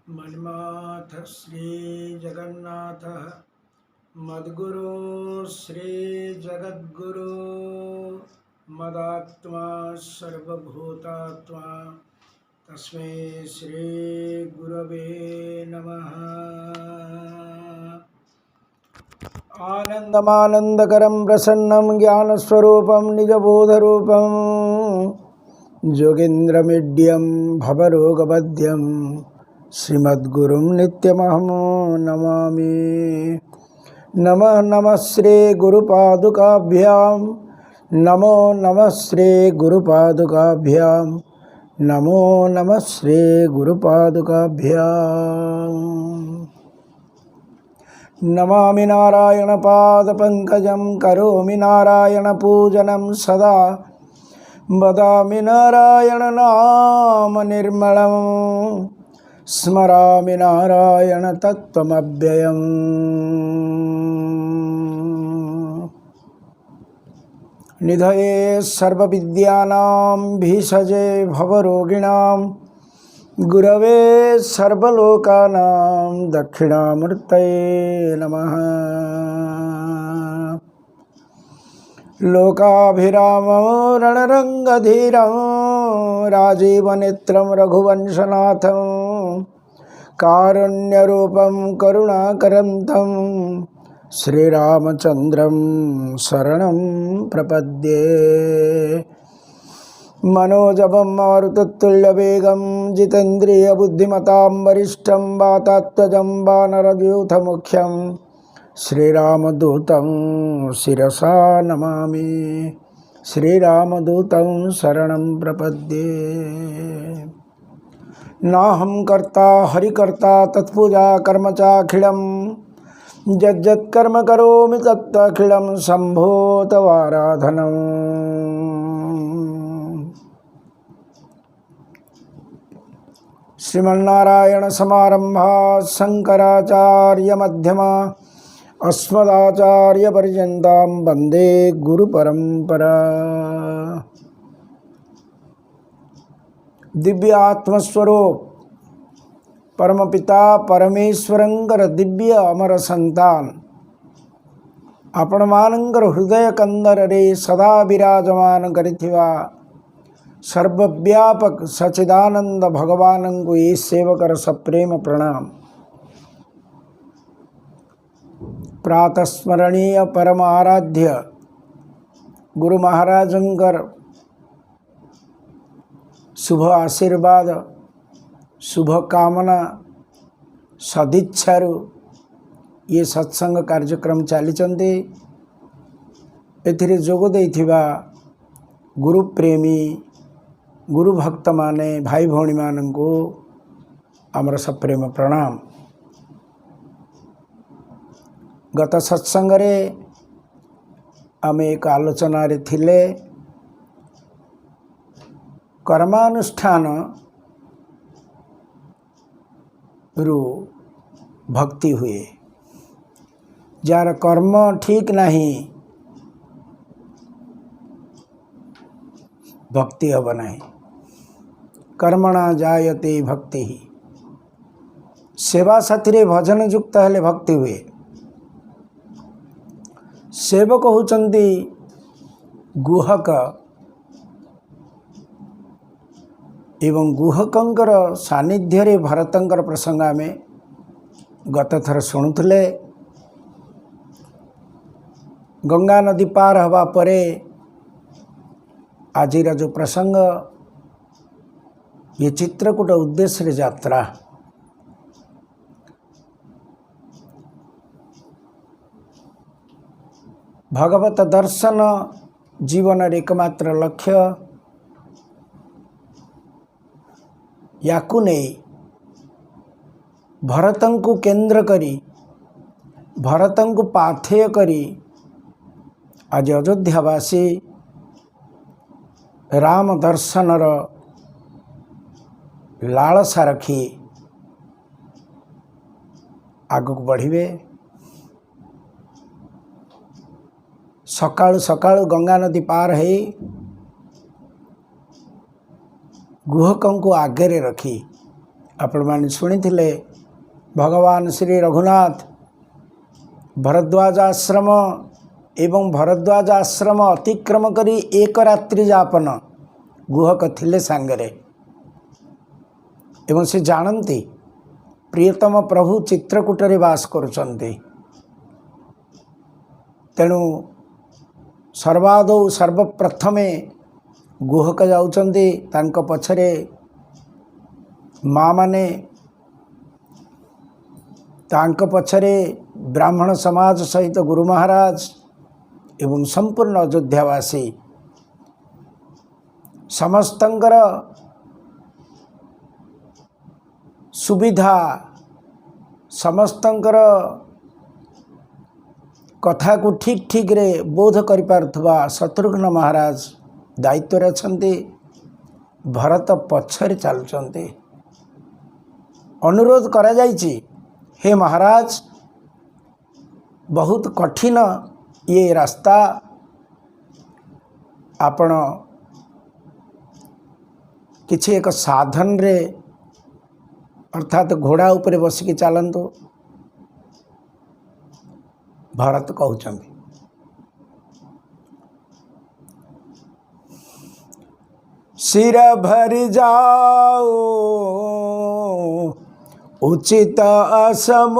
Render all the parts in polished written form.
मन्नाथ श्री जगन्नाथ मद्गुरु श्री जगद्गुरु मदात्मा सर्वभूतात्मा तस्मै श्री गुरवे नमः। आनंदमानंदकरं प्रसन्नं ज्ञानस्वरूपं निजबोधरूपं जोगीन्द्रमीड्यं भवरोगवध्यं श्रीमद्गुरुं नित्यमहं नमामि। नमः नमः श्री गुरुपादुकाभ्यां नमो नमः श्री गुरुपादुकाभ्यां नमो नमः श्री गुरुपादुकाभ्यां। नमामि नारायणपादपङ्कजं करोमि नारायणपूजनं सदा वदामि नारायणनाम निर्मलं स्मरामि नारायणतत्त्वमव्ययम्। निधये सर्वविद्यानां भीषजे भवरोगिणां गुरवे सर्वलोकानां दक्षिणामूर्तये नमः। लोकाभिरामं रणरङ्गधीरं राजीवनेत्रं रघुवंशनाथं कारुण्यरूपं करुणाकरं तं श्रीरामचन्द्रं शरणं प्रपद्ये। मनोजवं मारुततुल्यवेगं जितेन्द्रियबुद्धिमतां वरिष्ठं वातात्मजं वानरयूथमुख्यं श्रीरामदूतं शिरसा नमामि। श्रीरामदूतं शरणं प्रपद्ये। नाहं कर्ता हरिकर्ता तत्पूजा कर्म चाखिलं यज्जत्कर्म करोमि तत्तखिलं शम्भो तवाराधनम्। श्रीमन्नारायण समारंभा शंकराचार्य मध्यमा अस्मदाचार्य पर्यन्तां वन्दे गुरुपरंपरा। दिव्य आत्मस्वरूप परमपिता परमेश्वरंकर दिव्य अमर संतान आपण मानंकर हृदय कंदर रे सदा विराजमान करिथिवा सर्वव्यापक सच्चिदानंद भगवान को ये सेवकर सप्रेम प्रणाम। प्रातस्मरणीय परम आराध्य गुरु महाराजंकर शुभ आशीर्वाद शुभ कामना सदिच्छारु ये सत्संग कार्यक्रम चली एथिरे जोग देइथिबा गुरु प्रेमी गुरु भक्त माने भाई भौणी मानंको आमर सप्रेम प्रणाम। गत सत्संग रे आमे एक आलोचना रे थिले कर्मानुष्ठान रु भक्ति हुए। जार कर्म ठीक नहीं भक्ति हब नहीं। कर्मणा जायते भक्ति ही। सेवा साथी रे भजन युक्त हेले भक्ति हुए। सेवक होचंदी गुहक एवं गुहकंकर सानिध्य रे भरतंकर प्रसंग में गत थर शुणुले। गंगा नदी पार हवा परे आजिर जो प्रसंग ये चित्रकूट उद्देश्य यात्रा। भगवत दर्शन जीवन एकमात्र लक्ष्य। याकु नहीं भरतं को केंद्र करी भरतं को पाथेय करी आज अयोध्यावासी राम दर्शनर लालसा रखी आगक बढ़िबे। सकाळु सकाळु गंगा नदी पार है गुहकों को आगे रखी आपण माने सुनिथिले भगवान श्री रघुनाथ भरद्वाज आश्रम एवं भरद्वाज आश्रम अतिक्रम करी एक रात्रि जापन गुहक थिले सांगरे एवं से जानती प्रियतम प्रभु चित्रकूटरे वास करुचंती। तेणु सर्वादौ सर्वप्रथमे गुहक जाउचंती, तांको पछरे माँ माने, तांको पछरे ब्राह्मण समाज सहित गुरु महाराज एवं संपूर्ण अयोध्यावासी समस्तंकर सुविधा समस्तंकर कथा को ठीक ठीक रे बोध करि पारुथबा शत्रुघ्न महाराज दायित्व रे छन्ते। भरत पछरे चालुचन्ते। अनुरोध करा जाइछि, हे महाराज बहुत कठिन ये रास्ता, आपण किछि एक साधन रे अर्थात घोड़ा उपरे बसिकी चलतु। भरत कहउचंती सिर भरि जाओ उचित असमोरा,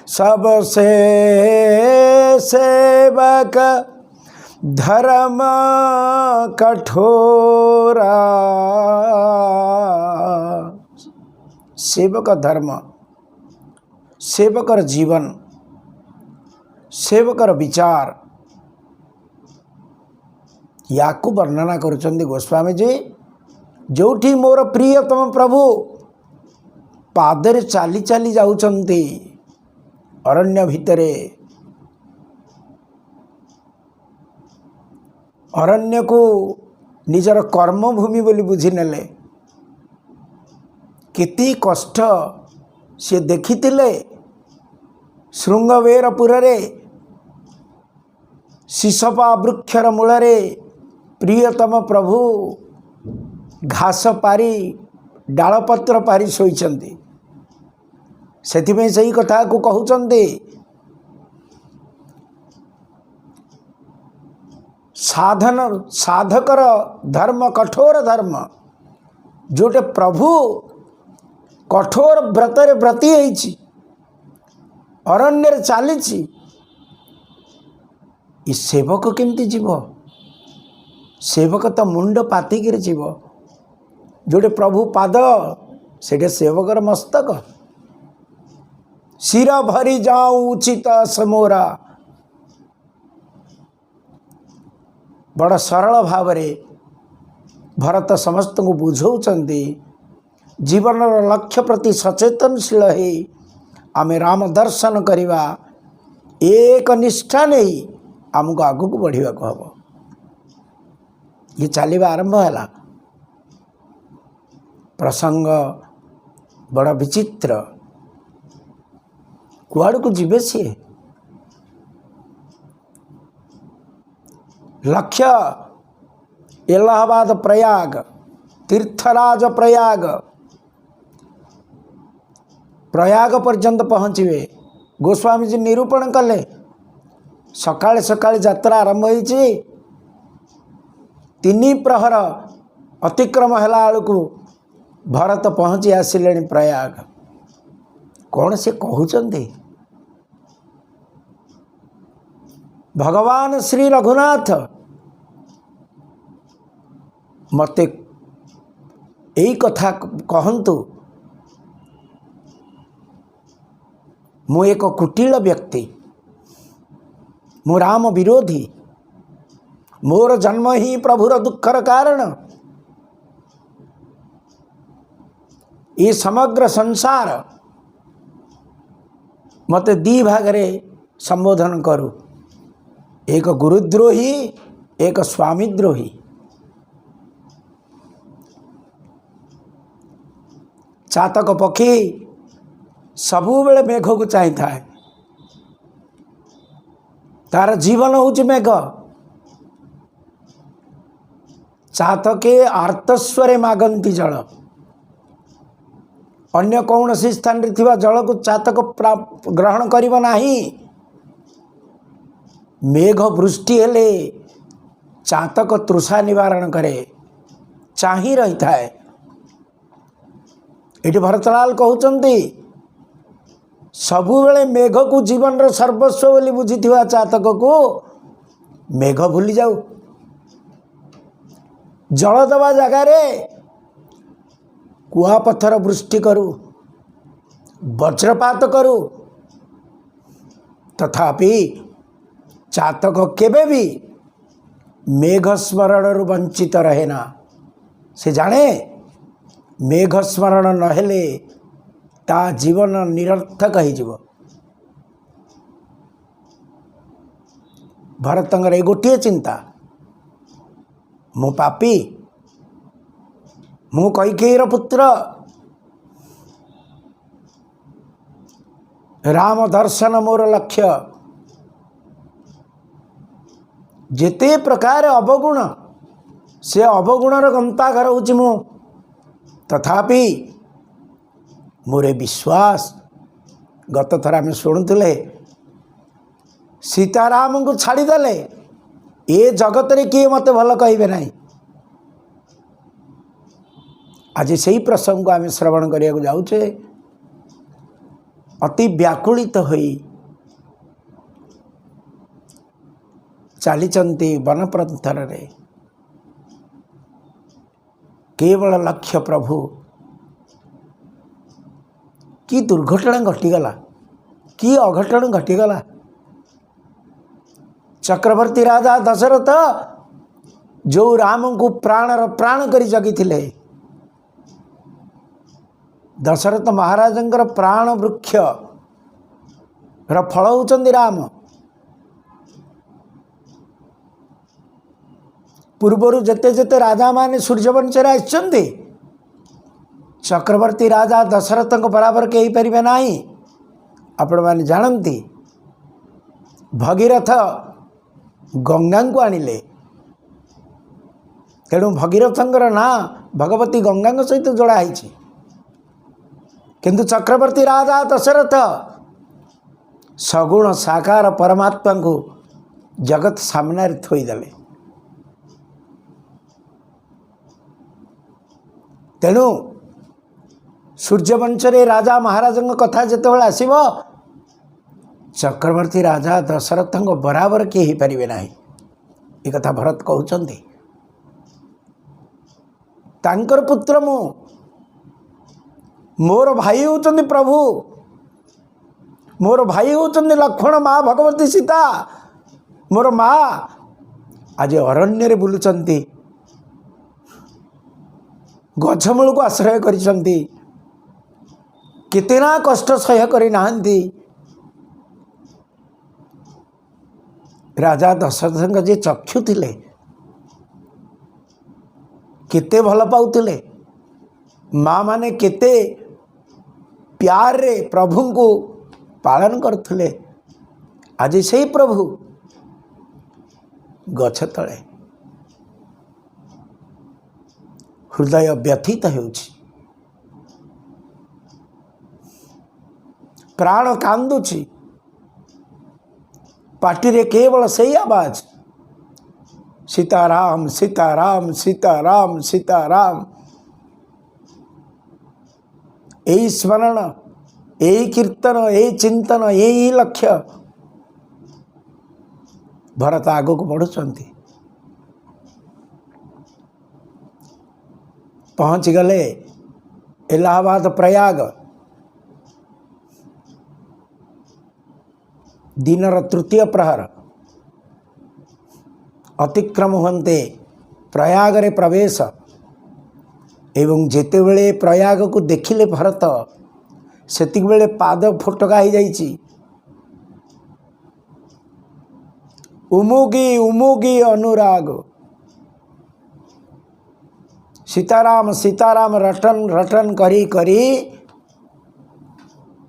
सबसे सेवक धर्म कठोरा। सेवक धर्म, सेवकर जीवन, सेवकर विचार याकु वर्णना करुचंदी गोस्वामी जी। जोठी मोर प्रियतम प्रभु पादरे चाली चाली जाउचंती अरण्य भितरे, अरण्य को निजर कर्मभूमि बोली बुझी नेले। केती कष्ट से देखिथिले शृंगवेरपुर रे शिशपा वृक्षर मूलरे प्रियतम प्रभु घास पारी डालपत्र पारी शोइचंती। सेथिमे सही कथा को कहउचंती, साधन साधकर धर्म कठोर धर्म। जोटे प्रभु कठोर व्रतरे व्रती होइछि, अरण्य चली, ये सेवक केमती जीव? सेवक तो मुंड पातिक जीव। जोटे प्रभु पाद से सेवकर मस्तक। सिर भरी जाऊँ उचित समोरा। बड़ सरल भाव भरत समस्त को बुझाऊँगी जीवन लक्ष्य प्रति सचेतनशील है आमे राम दर्शन करवा एक निष्ठा नहीं आमको आगू को बढ़िया को हम ये चलवा आरंभ है। प्रसंग बड़ विचित्र, कुआड़ को जीवे सी लक्ष्य इलाहाबाद प्रयाग तीर्थराज प्रयाग प्रयाग पर्यंत पहुँचे। गोस्वामी जी निरूपण कले सकाळे सकाळे यात्रा आरंभ होईची, 3 प्रहर अतिक्रम हैला आलू भरत पहुँची आसिले प्रयाग। कौन से कहउचंती? भगवान श्री रघुनाथ मते यही कथा कहंतु, मु एक कुटिल व्यक्ति, मु राम विरोधी, मोर जन्म ही प्रभुर दुखर कारण। ये समग्र संसार मते 2 भागरे संबोधन करू, एक गुरुद्रोही एक स्वामीद्रोही। चातक पक्षी सबु बेले मेघ को चाही थाए, तार जीवन होउछि मेघ। चातके आर्तस्वरे मागंती जल। अन्य कौन सी स्थान रे थिबा जल को चातक ग्रहण करिब नाही। मेघ वृष्टि हेले चातक तृषा निवारण करे, चाही रही थाए। ये भरतलाल कहते सबुबले मेघ को जीवन रो सर्वस्व बोली बुझी चातक को मेघ भूली जाऊ। जल दबा जगार कुआपथर वृष्टि करू, वज्रपात करू, तथापि चातक केबे भी मेघ स्मरण वंचित रहे ना। से जाने मेघ स्मरण नहेले ता जीवन निरर्थक हो। भरतंगर ए गोटे चिंता, मु पापी, मु कैकेयीर पुत्र, राम दर्शन मोर लक्ष्य। जेते प्रकार अवगुण से अवगुणर गंताघर होची मु, तथापि मोरे विश्वास। गत थर आम शुणुले सीताराम को छाड़देले ए जगत रे किए मते भल कहे ना। आज से ही प्रसंग को आम श्रवण करने जाऊे। अति व्याकुलित होई चली वन प्रंथर रे, केवल लक्ष्य प्रभु। कि दुर्घटना घटीगला, कि अघटन घटीगला। चक्रवर्ती राजा दशरथ जो राम को प्राणर प्राण करी जगिथिले, दशरथ महाराजंकर प्राण वृक्ष र फल होचंदी राम। पूर्वर जेते जेते राजा माने सूर्यवंश आसचंदी, चक्रवर्ती राजा दशरथ बराबर के पारे ना। आपण मैंने जानती भगीरथ गंगा को आनिले, तेणु भगीरथंकर ना भगवती गंगा सहित जोड़ाई। किंतु चक्रवर्ती राजा दशरथ सगुण साकार परमात्मा को जगत सामने थोईदेले। तेणु सूर्यवंश राजा महाराज कथा जिते आसब, चक्रवर्ती राजा दशरथ बराबर किए हो पारे ना। ये कथा भरत कहते तांकर पुत्र मु, मोर भाई होचंदी प्रभु, मोर भाई होचंदी लक्ष्मण, माँ भगवती सीता, मोर माँ आज अरण्य बुलुचंती, गछमूल को आश्रय करिसंती, कितना कष्ट सह्य करि नाहंती। राजा दशरथ जे चक्षु थिले केते भल पाउथिले, माँ माने केते प्यार रे प्रभु को पालन करथिले। आज से प्रभु गछ तले हृदय व्यथित होउछि, प्राण कांदुछि, पार्टी रे केवल सही आवाज सीताराम सीताराम सीताराम सीताराम। यही स्मरण, यही कीर्तन, यही चिंतन, यही लक्ष्य। भरत आग को बढ़ुचंती, पहुँच गले इलाहाबाद प्रयाग। दिनर तृतीय प्रहर अतिक्रम होते प्रयाग रे प्रवेश। एवं जेते बेले प्रयाग को देखिले भरत, सेतिक बेले पाद फोटका हो जाइछि। उमुगी उमुगी अनुराग, सीताराम सीताराम रटन रटन करी करी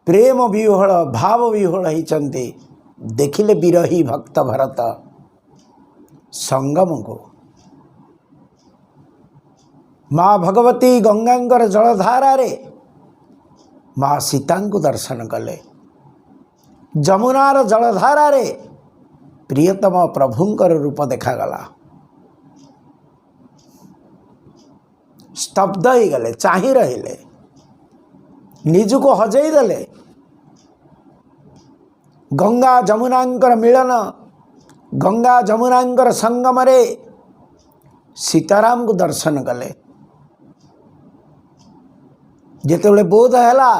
प्रेम विह्वल भाव विह्वल होइचंती। देखिले विरही भक्त भरत संगम को। माँ भगवती गंगांकर जलधारा माँ सीता को दर्शन कले। जमुनार जलधारा प्रियतम प्रभुंकर रूप देखागला। स्तब्ध हो गले, चाही रहिले, निजको हजई देले। गंगा जमुनांकर मिलन, गंगा जमुनांकर संगम रे सीताराम को दर्शन कले। जेतेबेले बोध हैला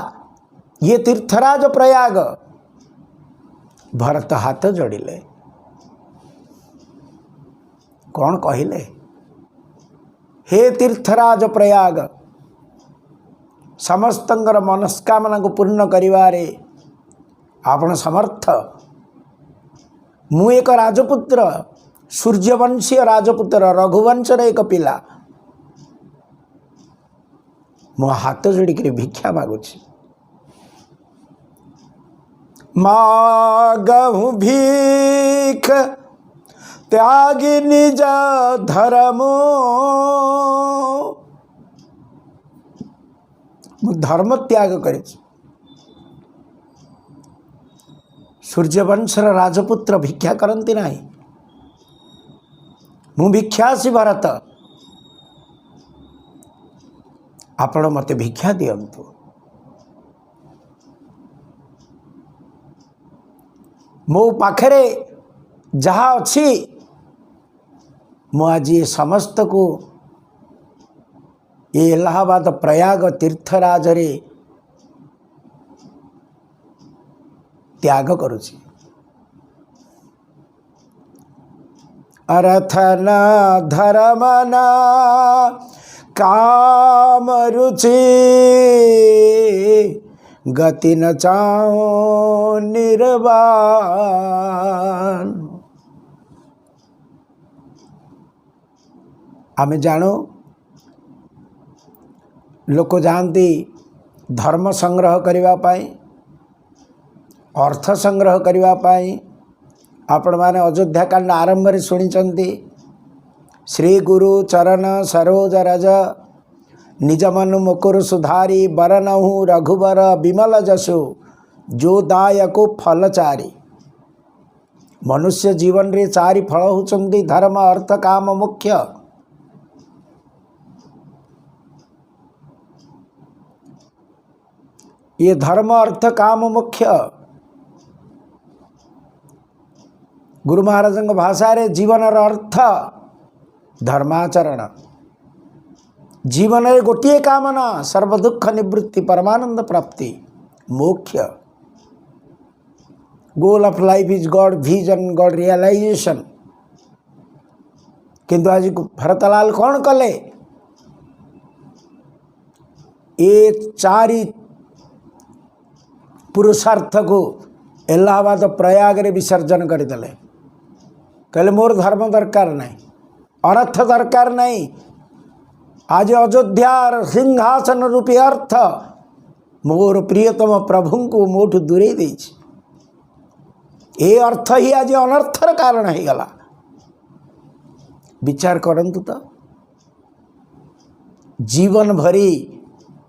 ये तीर्थराज प्रयाग, भरत हाथ जोड़िले। कौन कहिले? हे तीर्थराज प्रयाग, समस्तंकर मनस्कामना को पूर्ण करिवारे आपण समर्थ। मु एक राजपुत्र, सूर्यवंशीय राजपुत्र, रघुवंशर एक पिला, मो हाथ जोड़िक भिक्षा मागुछि। मागहु भीख त्यागी निज धर्मो, धर्म त्याग कर। सूर्यवंशर राजपुत्र भिक्षा करती नहीं, मु भिक्षासी भरत, आपण मते भिक्षा दियंतु। मो पाखरे जहाँ अच्छी मु आज ये समस्त को ये इलाहाबाद प्रयाग तीर्थराज रे त्याग करुछि। अर्थ न धर्म न काम रुचि, गति न चाहो निर्वाण। आमे जानो लोक जाती धर्म संग्रह करने पाई, अर्थ संग्रह करने पाई। आपण माने अयोध्या कांड आरंभ में शुणी श्री गुरु चरण सरोज रज, निज मनु मुकुर सुधारी, बरनहु रघुबर विमल जसु, जो दायको फल चारि। मनुष्य जीवन रे चारि फल होचंदी धर्म अर्थ काम मुख्य। ये धर्म अर्थ काम मुख्य। गुरु महाराज भाषा रे जीवन अर्थ धर्माचरण। जीवन रे गोटे कामना सर्व दुख निवृत्ति परमानंद प्राप्ति मोक्ष। Goal of life is God vision, God realisation. किंतु आज भरतलाल कौन कले? ये चारि पुरुषार्थ को इलाहाबाद प्रयाग रे विसर्जन करदेले। कहले मोर धर्म दरकार नहीं, अर्थ दरकार नहीं। आज अयोध्यार सिंहासन रूपी अर्थ मोर प्रियतम प्रभु को मोठू दूरे देछि। ये अर्थ ही आज अनर्थर कारण हो गला। विचार करंतु तो जीवन भरी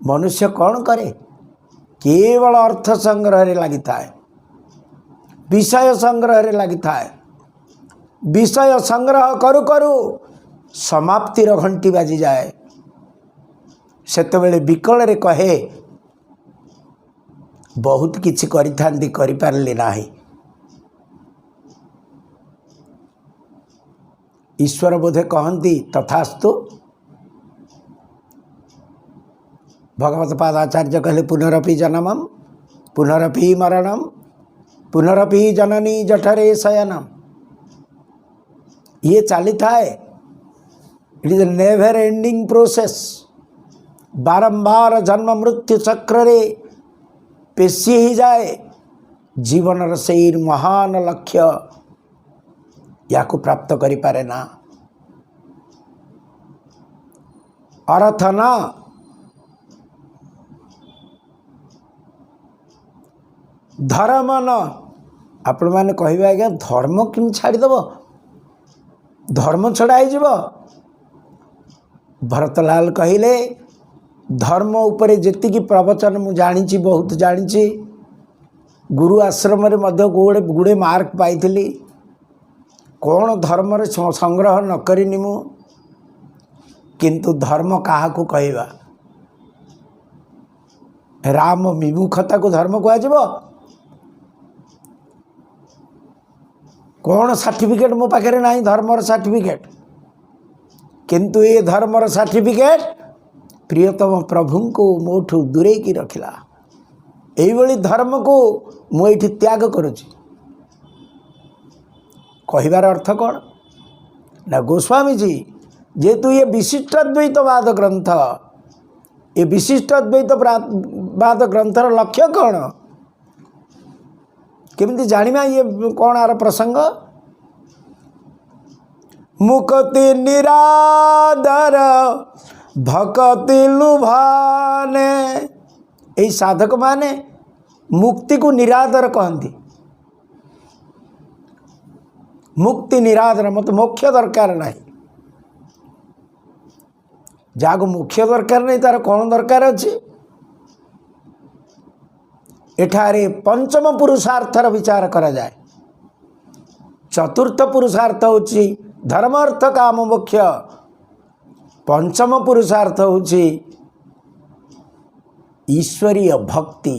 मनुष्य कौन करे? केवल अर्थ संग्रह रे लगी थाए, विषय संग्रह रे लगी थाए। विषय संग्रह करू करू समाप्तिर घंटी बाजी जाए। सेतबेले विकल रे कहे बहुत किछि करिथांती करि पारली नाही। ईश्वर बोधे कहती तथास्तु। भगवत पादाचार्य कहले पुनरपि जन्मम पुनरपि मरणम पुनरपि जननी जठरे शयनम। ये चली थाए। It is never ending process. बारंबार जन्म मृत्यु चक्र रे पेशी ही जाए। जीवन से महान लक्ष्य या को प्राप्त करि पारे ना। अर्थ ना धर्म न। आपण मैंने कहे आज्ञा धर्म कि छाड़देव, धर्म छड़ा हो। भरतलाल कहिले धर्म उपरे जेतिकी प्रवचन मु जानी बहुत जानी गुरु आश्रम रे मध्य गुड़े गुड़े मार्क पाई कौन धर्म रे संग्रह न करिनी मु किंतु धर्म काहाकू कहवा राम विमुखता को धर्म कह कौन सर्टिफिकेट मो पाखे ना धर्मर सर्टिफिकेट किंतु ये धर्मर सर्टिफिकेट प्रियतम प्रभु को मोठू दूरे की रखिला यही धर्म को मुझे त्याग करुच्ची कहबार अर्थ कौन ना गोस्वामी जी जेहेतु ये विशिष्टाद्वैतवाद ग्रंथ ये विशिष्टाद्वैतवाद ग्रंथर लक्ष्य कौन केमिति जानिबा ये कौन आर प्रसंग मुक्ति निरादर भक्ति लुभाने यही साधक माने मुक्ति को निरादर कहती मुक्ति निरादर मत मोक्ष दरकार नहीं जागो मुख्य दरकार नहीं तार कौन दरकार अच्छी एठारे पंचम पुरुषार्थर विचार करा जाए चतुर्थ पुरुषार्थ होची धर्म अर्थ काम मोक्ष पंचम पुरुषार्थ होची ईश्वरीय भक्ति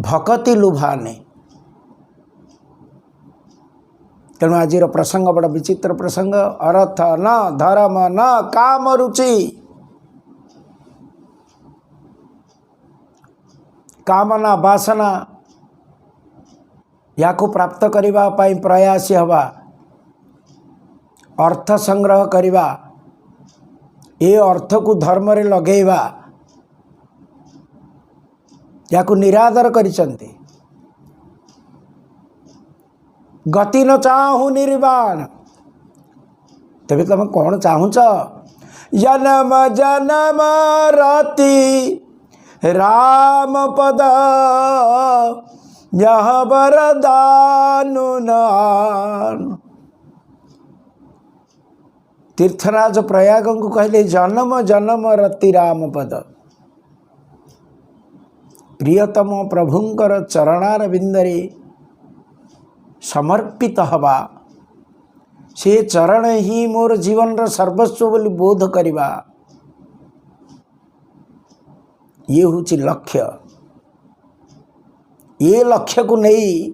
भक्ति लुभाने तेणु आज प्रसंग बड़ा विचित्र प्रसंग अर्थ न धर्म न काम रुचि कामना वासना या को प्राप्त करिबा पाई प्रयासी हवा अर्थ संग्रह करिबा ये अर्थ को धर्म रे लगेवा या को निरादर करिसंती गति न चाहू निर्वाण तेरे तुम कौन चाहूच जन्म जन्म रति राम पद यह वरदानु तीर्थराज प्रयाग को कहले जन्म जन्म रति राम पद प्रियतम प्रभुंकर चरणार बिंदरे समर्पित हवा से चरण ही मोर जीवन रा सर्वस्व बोली बोध करिबा ये होची लक्ष्य ये लक्ष्य को नहीं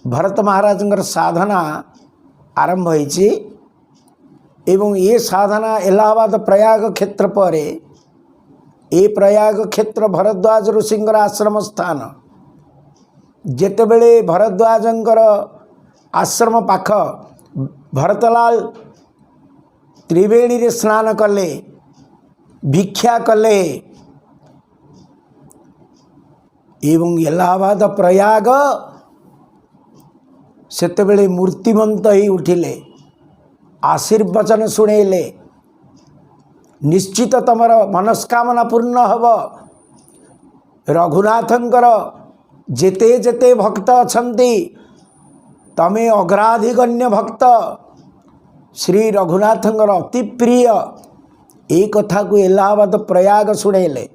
भरत महाराज साधना आरंभ होईची एवं ये साधना इलाहाबाद प्रयाग क्षेत्र पर ए प्रयाग क्षेत्र भरद्वाज ऋषिंगर आश्रम स्थान जेतेबेले भरद्वाजंकर आश्रम पाख भरतलाल त्रिवेणी रे स्नान कले भिक्षा कले एवं इलाहाबाद प्रयाग सेतेबेले मूर्तिमंत ही उठिले आशीर्वचन शुणेले निश्चित तमर मनस्कामना पूर्ण हब रघुनाथंकर जेते जेते भक्त अछंती तमे अग्राधिगण्य भक्त श्री रघुनाथंकर अति प्रिय ए कथा को इलाहाबाद प्रयाग शुणेले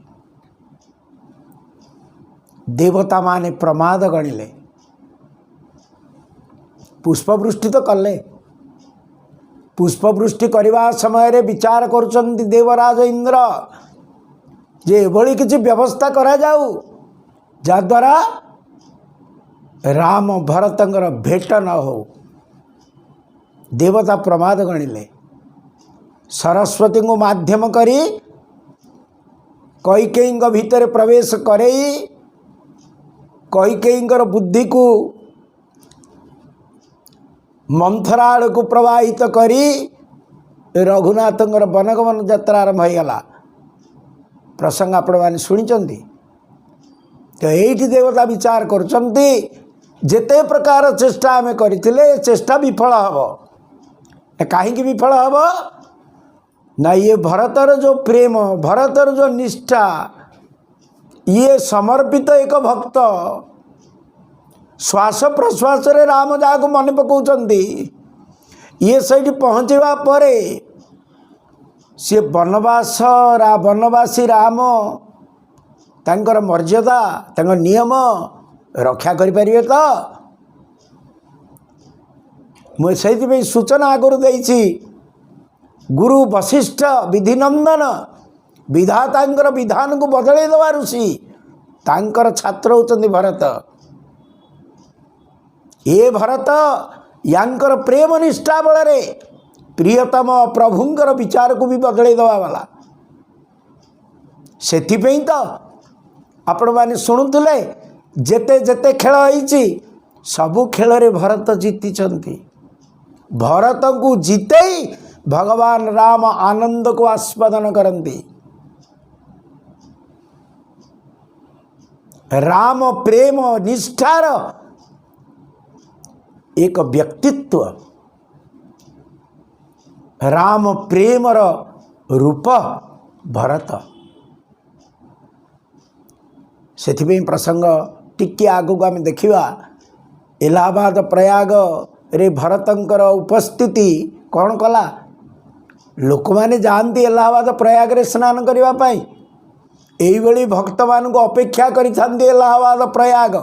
देवता माने प्रमाद गणिले पुष्पवृष्टि तो कले पुष्पवृष्टि करने समय रे विचार करुचंती देवराज इंद्र जे एभली किसी व्यवस्था करा जाऊ जाद्वारा राम भरतंकर भेट न हो देवता प्रमाद गणिले सरस्वती को माध्यम करी कैकेयी भितर प्रवेश करे कैकेयींकर बुद्धि को मंथराड़ को प्रवाहित करी रघुनाथंकर वनगमन यात्रा आरंभ होगला प्रसंग आपण मैंने शुणी तो यही देवता विचार करते जेते प्रकार चेष्टा आम करथिले चेष्टा विफल हम कहीं विफल हम ना ये भरतर जो प्रेम भरतर जो निष्ठा ये समर्पित एक भक्त श्वास प्रश्वास रे राम जहाँ मन पकाउछंती ये सही पहुँचवा पर सी बनवासी राम तांकर मर्यादा तांकर नियम रक्षा करें तो मुझे सूचना आगुरी देछि गुरु वशिष्ठ विधिनंदन विधातांकर विधान को बदल दवा ऋषि तांकर छात्र होचंदी भरत। ये भरत यांकर प्रेम निष्ठा बल प्रियतम प्रभुंकर विचार को भी बदल दवा वाला से तो आपण मैंने शुणुले जेते जेते खेल होइछि सबु खेल रे भरत जीति भरत को जीते भगवान राम आनंद को आस्वादन करती। राम प्रेम निष्ठार एक व्यक्तित्व राम प्रेमर रूप भरत से प्रसंग टिके आगु आम देखा इलाहाबाद प्रयाग रे भरतंकर उपस्थिति कौन कला लोक मैंने जाती इलाहाबाद प्रयाग रे स्नान करने यही भक्त मान को अपेक्षा करते इलाहाबाद प्रयाग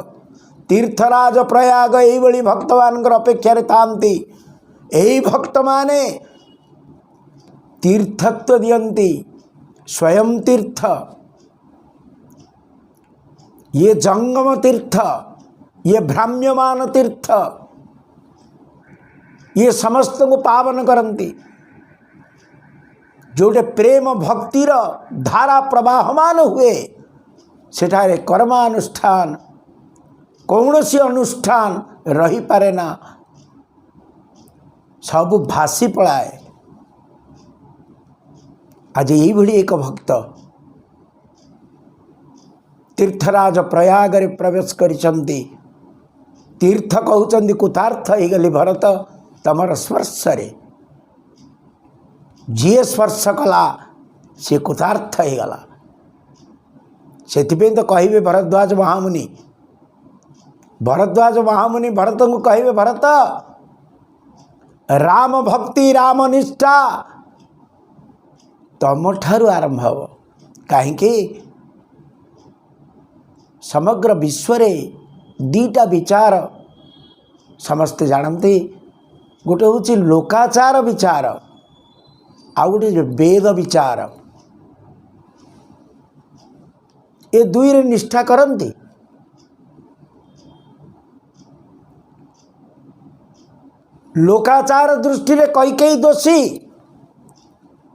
तीर्थराज प्रयाग यही भक्त मान अपेक्षा थांती यही भक्त माने तीर्थत्व दियंती स्वयं तीर्थ ये जंगम तीर्थ ये भ्राम्यमान तीर्थ ये समस्त को पावन करती जोटे प्रेम भक्तिर धारा प्रवाहमान हुए सेठारे कर्मानुष्ठान कौन सी अनुष्ठान रही पारे ना सब भासी पलाए। आज यही एक भक्त तीर्थराज प्रयाग रे प्रवेश करिसंती तीर्थ कहउचंदी कुतार्थ हो गली भरत तमर स्पर्श रे जी स्पर्श कला सी कुतार्थ हो गला से तो कहे भरद्वाज महामुनि भरत को कहे भरत राम भक्ति राम निष्ठा तम ठारू आरंभ हो कहीं समग्र विश्व रे दीटा विचार समस्ते जानते गोटे हूँ लोकाचार विचार आ गोटे वेद विचार ये दुई रे निष्ठा करती लोकाचार दृष्टि रे कैकेयी दोषी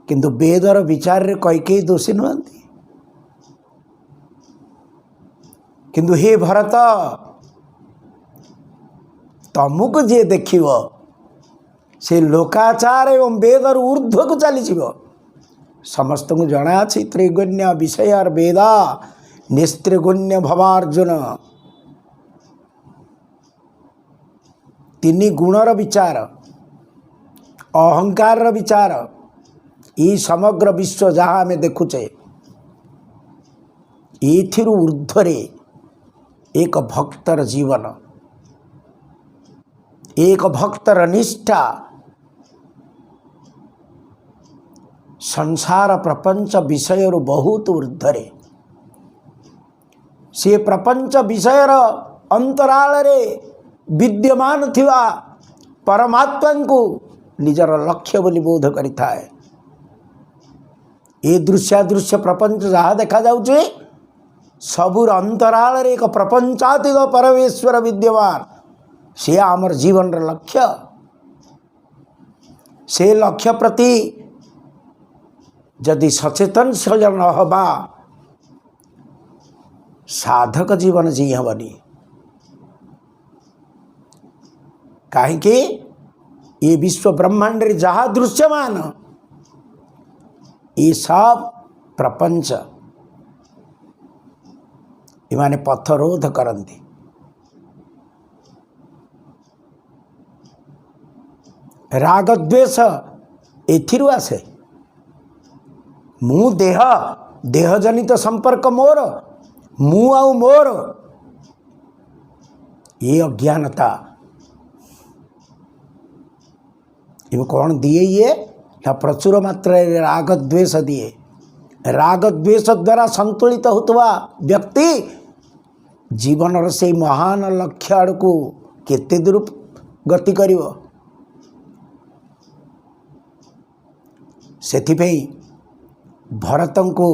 किंतु वेदर विचार रे कैकेयी दोषी नुहंती किंतु हे भरत तमको जे देखिव से लोकाचार एवं वेदर ऊर्ध्व को चली समस्त को जना अछि त्रिगुण्य विषय वेदा निस्त्रिगुण्य भवार्जुन तीन गुणर विचार अहंकार विचार ये समग्र विश्व जहाँ आम देखुचे एथिरु ऊर्ध्वरे एक भक्तर जीवन एक भक्तर निष्ठा संसार प्रपंच विषय बहुत ऊर्ध्वरे से प्रपंच विषयर अंतराल रे विद्यमान थिवा परमात्मा को निजर लक्ष्य बोली बोध करिता है। ये दृश्यादृश्य प्रपंच जहाँ देखा जाउचे सबुर अंतराल रे एक प्रपंचातीत परमेश्वर विद्यमान से आमर जीवन लक्ष्य से लक्ष्य प्रति जदि सचेतनशील न हबा साधक जीवन जी हेबनी कहीं ये विश्व ब्रह्मांड रे जहाँ दृश्यमान ये सब प्रपंच इमाने पथरोध करती राग द्वेष एथिरु आसे मु देह देह जनित संपर्क मोर मु आउ मोर ये अज्ञानता ये कौन दिए? ये ना प्रचुर मात्रा राग द्वेष दिए। राग द्वेष द्वारा संतुलित होता व्यक्ति जीवन से महान लक्ष्य आड़ को केते दूर गति करिवो। सेथिपई भरतं को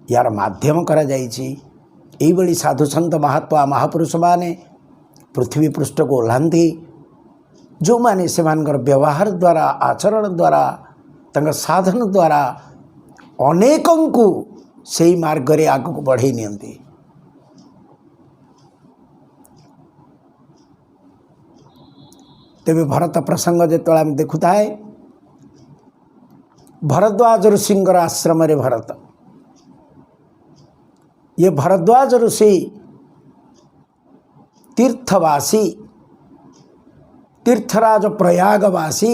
यार माध्यम करा जाइछि। एई बड़ी साधु संत महात्मा महापुरुष माने पृथ्वी पृष्ठ को ओह्लांती, जो माने सेमानकर व्यवहार द्वारा आचरण द्वारा तंग साधन द्वारा अनेकों को सही मार्ग रे आगु को बढ़ाई नियंती। तेबे भरत प्रसंग जो आम देखुता है, भरद्वाज ऋषिंकर आश्रम रे भरत, ये भरद्वाज ऋषि तीर्थवासी तीर्थराज प्रयागवासी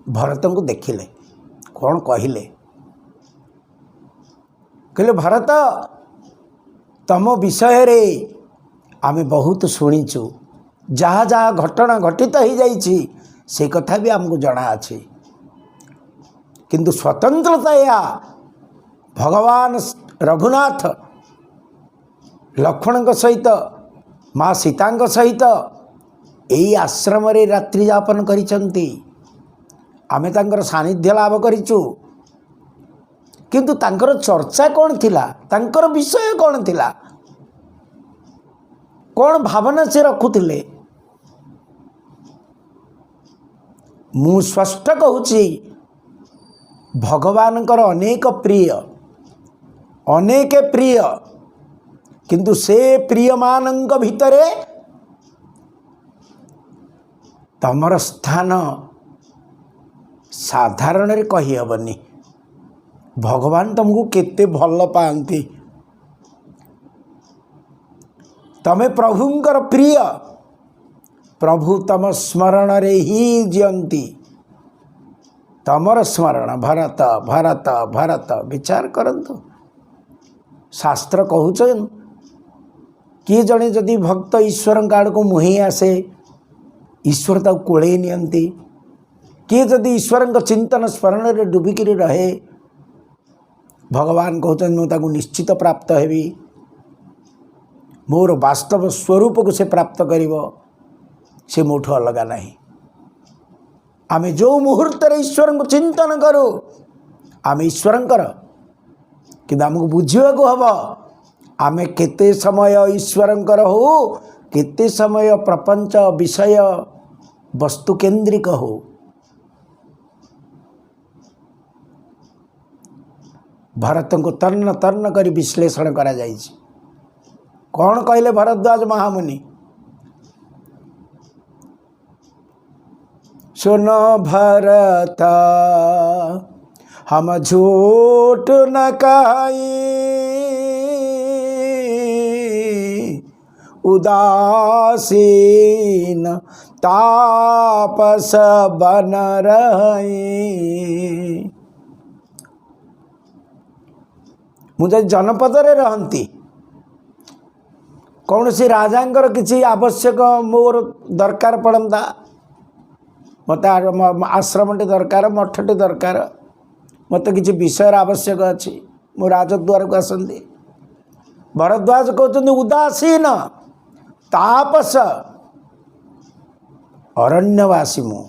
भरत को देखिले। कौन कहले? कहले भरत तम विषय रे आमे बहुत शुणीचु, जहाँ जहाँ घटना घटित हो जाइछि से कथा भी आमको जना अछि, किंतु स्वतंत्रतया भगवान रघुनाथ लक्ष्मण सहित माँ सीता सहित यही आश्रम रे रात्रि यापन करिसंती। आमे तांकर सानिध्य लाभ करिचु, किंतु तांकर चर्चा कौन थिला, तांकर विषय कौन थिला, कौन भावना से रखुथिले? मु स्पष्ट कहूची भगवानकर अनेक प्रिय किंतु से प्रिय मानंक भितरे तमर स्थान साधारण रे कही हबनी। भगवान तुमको केते भल पाती, तमे प्रभुंकर प्रिय, प्रभु तम स्मरण रे ही जियंती। तमर स्मरण भरत भरत भरत विचार करंतु। शास्त्र कहूचन किए जड़े जदि भक्त ईश्वर आड़ को मुहे आसे, ईश्वर ताको कोले नियंती। किए जदि ईश्वर चिंतन स्मरण रे डुबिकी रहे, भगवान कहते मुझे निश्चित प्राप्त हेबी, मोर वास्तव स्वरूप को से प्राप्त करिवो, से मोठो अलग नहीं। आमे जो मुहूर्त रे ईश्वर को चिंतन करू आमे ईश्वर कि आमको बुझा को हम आमे केते समय ईश्वर हो, केते समय प्रपंच विषय वस्तु केंद्रिक हो। भरत को तर्ण तर्ण कर विश्लेषण करा जाइछि। कौन कहले भरद्वाज महामुनि? सुनो भरत हम झूठ न कही, उदासीन तापस बन रही। मुझे जनपद रे रहंती, कौन सी राजांकर किसी आवश्यक मोर दरकार पड़ता, मत आश्रमटे दरकार, मठटे दरकार, मत किसी विषय आवश्यक अच्छी, मो राजद्वार को आसती। भरद्वाज कहते उदासीन तापस अरण्यवासी, मु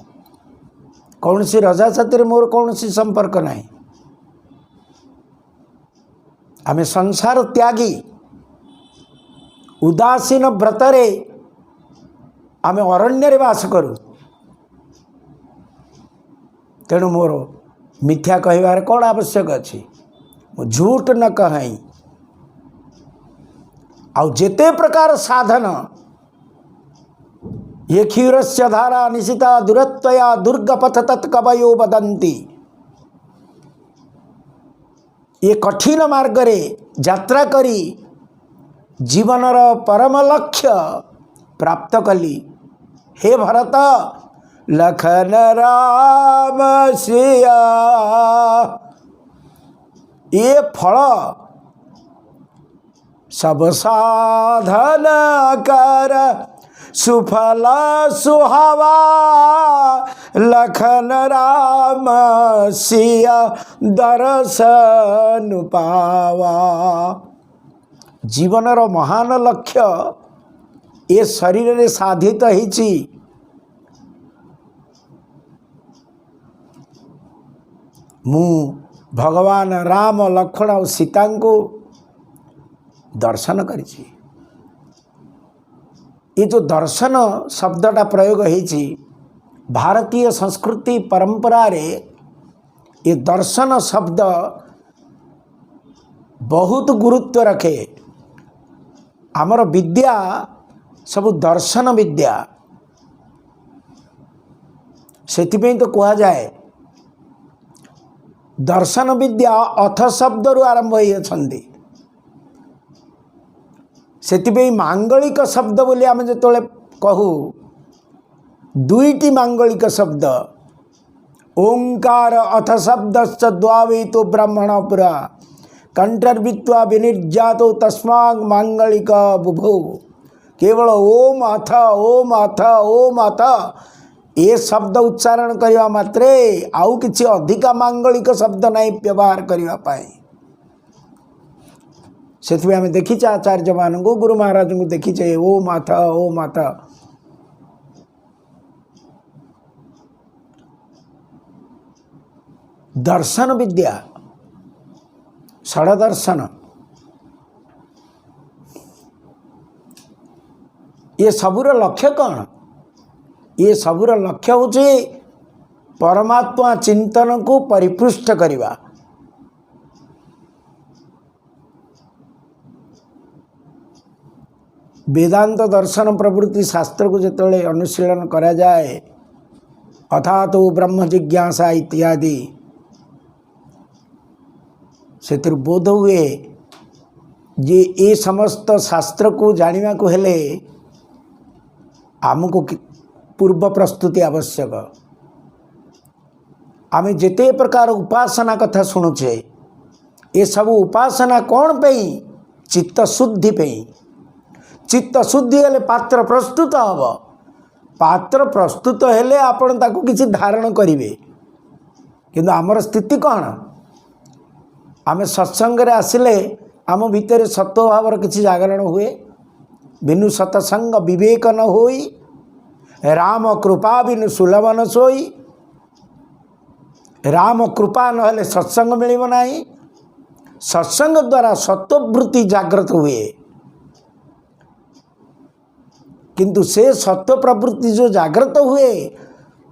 कौन सी रजा साथी मोर कौन सी संपर्क नहीं। आमे संसार त्यागी उदासीन व्रतरे आमे अरण्य वास करूँ। तेणु मोर मिथ्या कहबार कौन आवश्यक अच्छी, झूठ न कहीं। आउ जेते प्रकार साधन ये क्षीरस्य धारा निशिता दुरत्वया दुर्गपथ तत्कवयो वदन्ति। ये कठिन मार्ग रे यात्रा करी जीवनर परम लक्ष्य प्राप्त कली। हे भरत लखन राम सिया, ये फल सब साधन कर सुफल सुहावा लखन राम सिया दर्शन पावा। जीवनर महान लक्ष्य ए शरीर रे साधित होइछि। मु भगवान राम लक्ष्मण और सीता को दर्शन करिछि। ये जो दर्शन शब्दटा प्रयोग होइछि भारतीय संस्कृति परंपरा रे ये दर्शन शब्द बहुत गुरुत्व रखे। आमर विद्या सब दर्शन विद्या सेतिपई तो कहा जाए दर्शन विद्या अथ शब्द रु आरंभ होई अछंती। सेतिपई मांगलिक शब्द बोली आम जो कहू दुईटी मांगलिक शब्द ओंकार अथ शब्दश्च द्वावेतो ब्राह्मण पुरा कंठर्वित्वा विनिर्जात तस्मात् मांगलिक बुभौ। केवल ओम अथ ओम अथ ओम अथ ये शब्द उच्चारण करने मात्रे आउ किछि अधिका मांगलिक शब्द नहीं व्यवहार करने। से आम देखीचे आचार्य मान को गुरु महाराज को देखीचे ओम अथ ओम अथ। दर्शन विद्या षड दर्शन ये सबूर लक्ष्य कौन? ये सबूर लक्ष्य होचे परमात्मा चिंतन को परिपृष्ठ करिवा। वेदांत दर्शन प्रवृत्ति शास्त्र को जिते अनुशीलन करा जाए अथा तो ब्रह्म जिज्ञासा इत्यादि से बोध हुए जे ये समस्त शास्त्र को जानिबा को हेले आमको पूर्व प्रस्तुति आवश्यक। आमे जेते प्रकार उपासना कथा शुणुचे ये सब उपासना कौन पे? चित्त शुद्धि पे। चित्त शुद्धि हेले पात्र प्रस्तुत हब। पात्र प्रस्तुत हेले आपण ताकू किछि धारण करिवे। किंतु आमर स्थिति कौन? आमे सत्संग रे आसिले आम भितर सत्व भावर किछि जागरण हुए। बिनु सत्संग विवेक न होई राम कृपा बिनु सुलभ न सोई। राम कृपा न हेले सत्संग मिलिब नाही। सत्संग द्वारा सत्ववृत्ति जागृत हुए किंतु से सत्व प्रवृत्ति जो जागृत हुए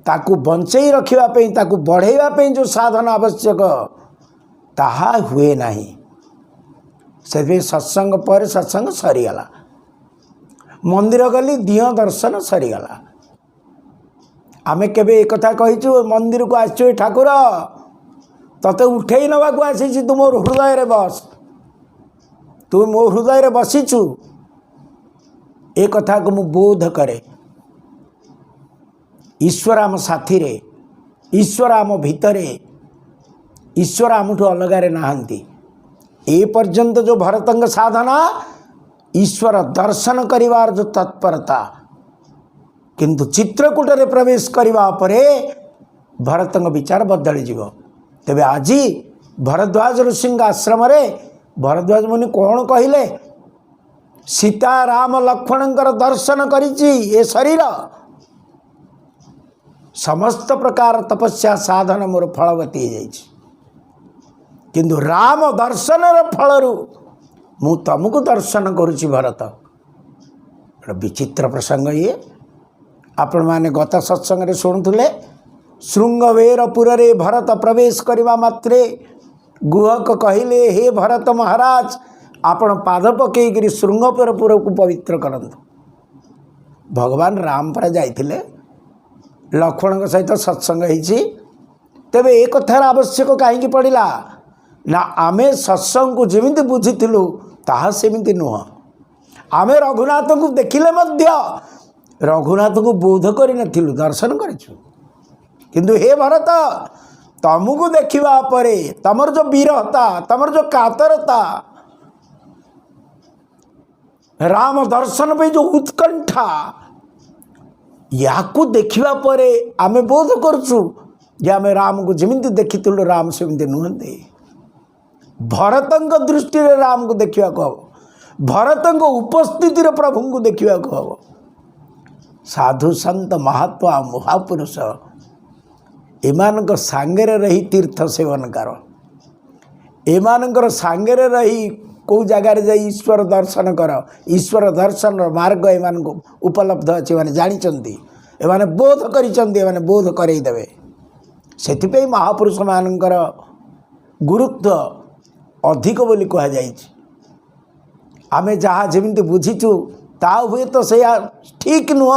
ताकू बंचई रखिबा पे ताकू बढ़ेबा पे जो साधन आवश्यक ताहा हुए नाही। से सत्संग पर सत्संग सरीगला मंदिर गली दिह दर्शन सरीगला। आमे केबे एक कथा कहिचु मंदिर को आछो ठाकुर तते उठेई नबा को आसी तू मोर हृदय रे बस तू मो हृदय रे बसीचु। एक कथा को मु बोध करे ईश्वर आम साथी रे ईश्वर आम भितरे ईश्वर आमठू अलगारे नाहंती। ए पर्यंत जो भरतंग साधना ईश्वर दर्शन करिवार जो तत्परता किंतु चित्रकूट रे प्रवेश करिवा परे भरतंग विचार बदली जीव। तेबे आजी भरद्वाज ऋषि आश्रम रे भरद्वाज मुनि कौन कहले? सीता राम लक्ष्मणंकर दर्शन करिछि ए शरीर समस्त प्रकार तपस्या साधन मोर फलवती हो जाइछि किंतु राम दर्शन फलरू मु तुमको दर्शन करुछि। भरत विचित्र प्रसंग ये आपण माने गत सत्संग रे शुणुथुले। श्रृंगवेरपुर रे भरत प्रवेश करवा मात्रे गुहक कहले हे भरत महाराज आपण पाद पकईकरी श्रृंगवेरपुर को पवित्र करंतु। भगवान राम पर जाइथिले लक्ष्मण सहित सत्संग होइछि। तेबे एक कथार आवश्यक कहीं पड़िला ना आमे सत्संग को जेमिति बुझिथिलु ताहा सेमिति नुह। आमे रघुनाथ को देखिले मध्य रघुनाथ को बोध करि नथिलु दर्शन करिछु किंतु हे भरत तुमको देखिबा परे तमर जो वीरता तमर जो कातरता राम दर्शन पे जो उत्कंठा याकू देखिबा परे आमे बोध करछु जे आमे राम को जेमिति देखिथिलु राम सेमिति नुहंती। भरतंक दृष्टि रे राम को देखिबा को भरतंक उपस्थिति रे प्रभु को देखिबा को साधु संत महात्मा महापुरुष एमानक सांगरे रही तीर्थ सेवन कर एमानकर सांगरे रही कौ जगार जा ईश्वर दर्शन कर ईश्वर दर्शन मार्ग एमान उपलब्ध अच्छे मैंने जानते एमाने बोध कर बोध करईदेवे से महापुरुष मानकर गुरुत्व अधिक बोली कहुई आमे जहाँ जमी बुझीचु ता हुए तो से ठीक नुह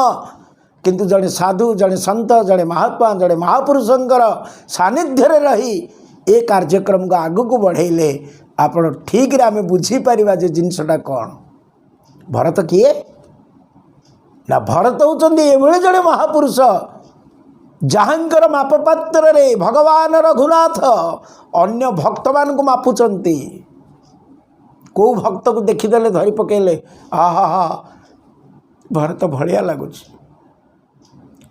किंतु जड़े साधु जड़े संत जड़े महात्मा जड़े महापुरुषंकर सानिध्य रही ए कार्यक्रम को आग को बढ़ेले आपण ठीक रे आमे बुझीपर जे जिनसटा कौन भरत किए ना भरत होचंदी एभଳି जड़े महापुरुष जहाँकर मापपात्र रे भगवान रघुनाथ अन्य भक्त मान को मापुचंती को भक्त को देखीदेले धरी पकेले आहा हा भरत भलिया लगुच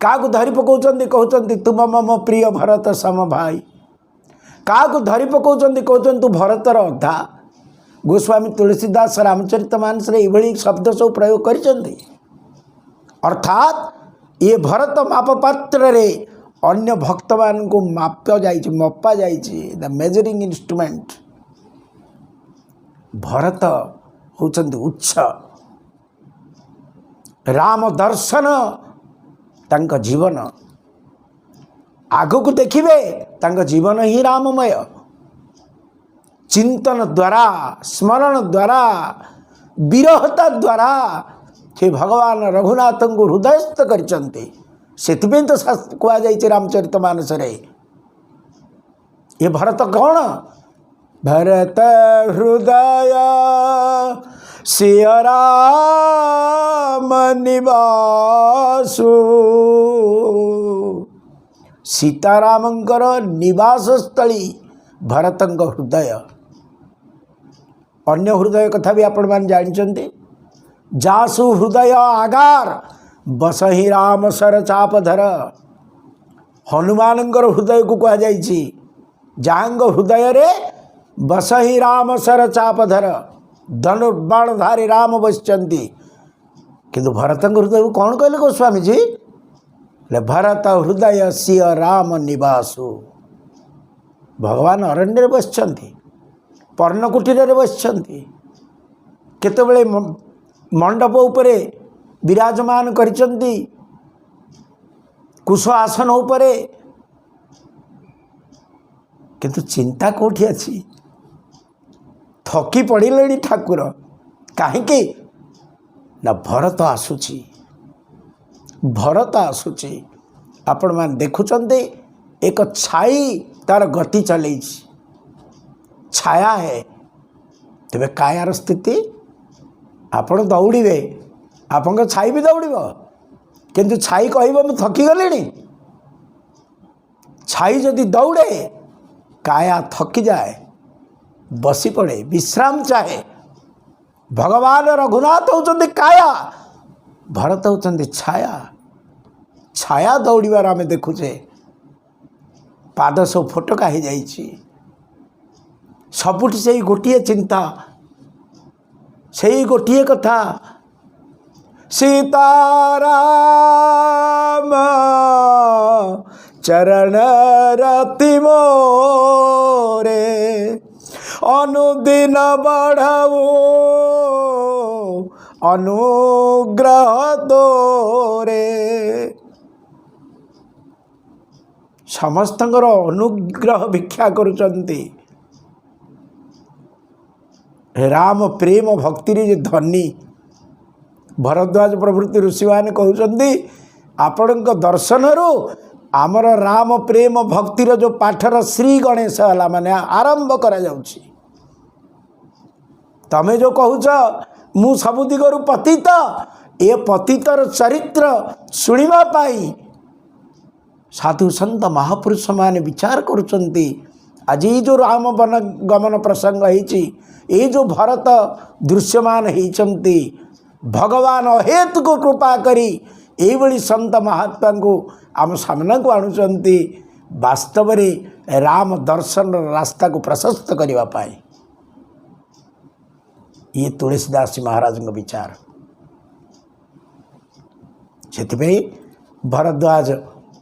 का धरी पकाउचंती कहउचंती तुम मम प्रिय भरत सम भाई का धरी पकाउचंती कहउचंती तू भरतर अधा गोस्वामी तुलसीदास रामचरितमानस रे एभଳି शब्द सब प्रयोग करिसंती अर्थात ये भरत मापपात्र रे अन्य भक्त मान को मपा जाइछि द मेजरिंग इंस्ट्रूमेंट भरत होचंती उच्च राम दर्शन तांका जीवन आग को देखिबे तांका जीवन ही राममय चिंतन द्वारा स्मरण द्वारा विरहता द्वारा से भगवान रघुनाथ को हृदयस्थ करचंती सेथिबे तो कहा जाइए रामचरितमानस रे ये भरत कौन भरत हृदय सिय राम निवासु सीतारामंकर निवास स्थली भरतंक हृदय अन्य हृदय कथा भी आपण मान जानते जासु हृदय आगार बसही राम सर चापधर हनुमानंकर हृदय को कहा जाइछि जांग हृदय रे बसही राम सर चापधर धनुर्बाणधारी राम बसचंती किंतु भरतंक हृदय को कौन कहले गोस्वामी जी ले भरत हृदय सिय राम निवासु भगवान अरण्य बसचंती पर्णकुटीर रे बसचंती केतेबेले मंडप उपरे विराजमान करिचंती कुश आसन उपरे किंतु चिंता कोठी अछि थकी पड़िले ठाकुर कहीं ना भरत आसुची आपण मान देखुचंते एक छाई तार गति चल छाया है तेरे कायार स्थिति आपण दौड़े आपण छाई भी दौड़ किंतु छाई कह मु थकी गली छाई जदि दौड़े काया थकी जाए बसी पड़े विश्राम चाहे भगवान रघुनाथ होचंदी काया भरत होचंदी छाया छाया दौड़ार आम देखुचे पाद सब फोटका हो जाइछि सबुठी से गोटे चिंता से गोटे कथा सीताराम चरण रति मोरे अनुदिन बढ़ाऊ अनुग्रह दोरे समस्तंकर अनुग्रह भिक्षा करुचंती राम प्रेम भक्ति रे धनी भरद्वाज प्रभृति ऋषि मैंने कहते आपण दर्शन रु आमर राम प्रेम भक्तिर जो पाठर श्री गणेश है माने आरंभ करा जाउछि तमे जो कहूच मु सबु दिगरु पतित ए पतितर चरित्र सुनिबा पाई साधु संत महापुरुष माने विचार करुचंती आज जो राम वन गमन प्रसंग होइछि ए जो भरत दृश्यमान होइचंती भगवान अहेतु को कृपा करी ଏଇଭଳି ସନ୍ଥ ମହାତ୍ମାଙ୍କୁ ଆମ ସାମ୍ନାକୁ ଆଣୁଛନ୍ତି ବାସ୍ତବରେ ରାମ ଦର୍ଶନର ରାସ୍ତାକୁ ପ୍ରଶସ୍ତ କରିବା ପାଇଁ। ଇଏ ତୁଳସୀଦାସ ମହାରାଜଙ୍କ ବିଚାର। ସେଥିପାଇଁ ଭରଦ୍ୱାଜ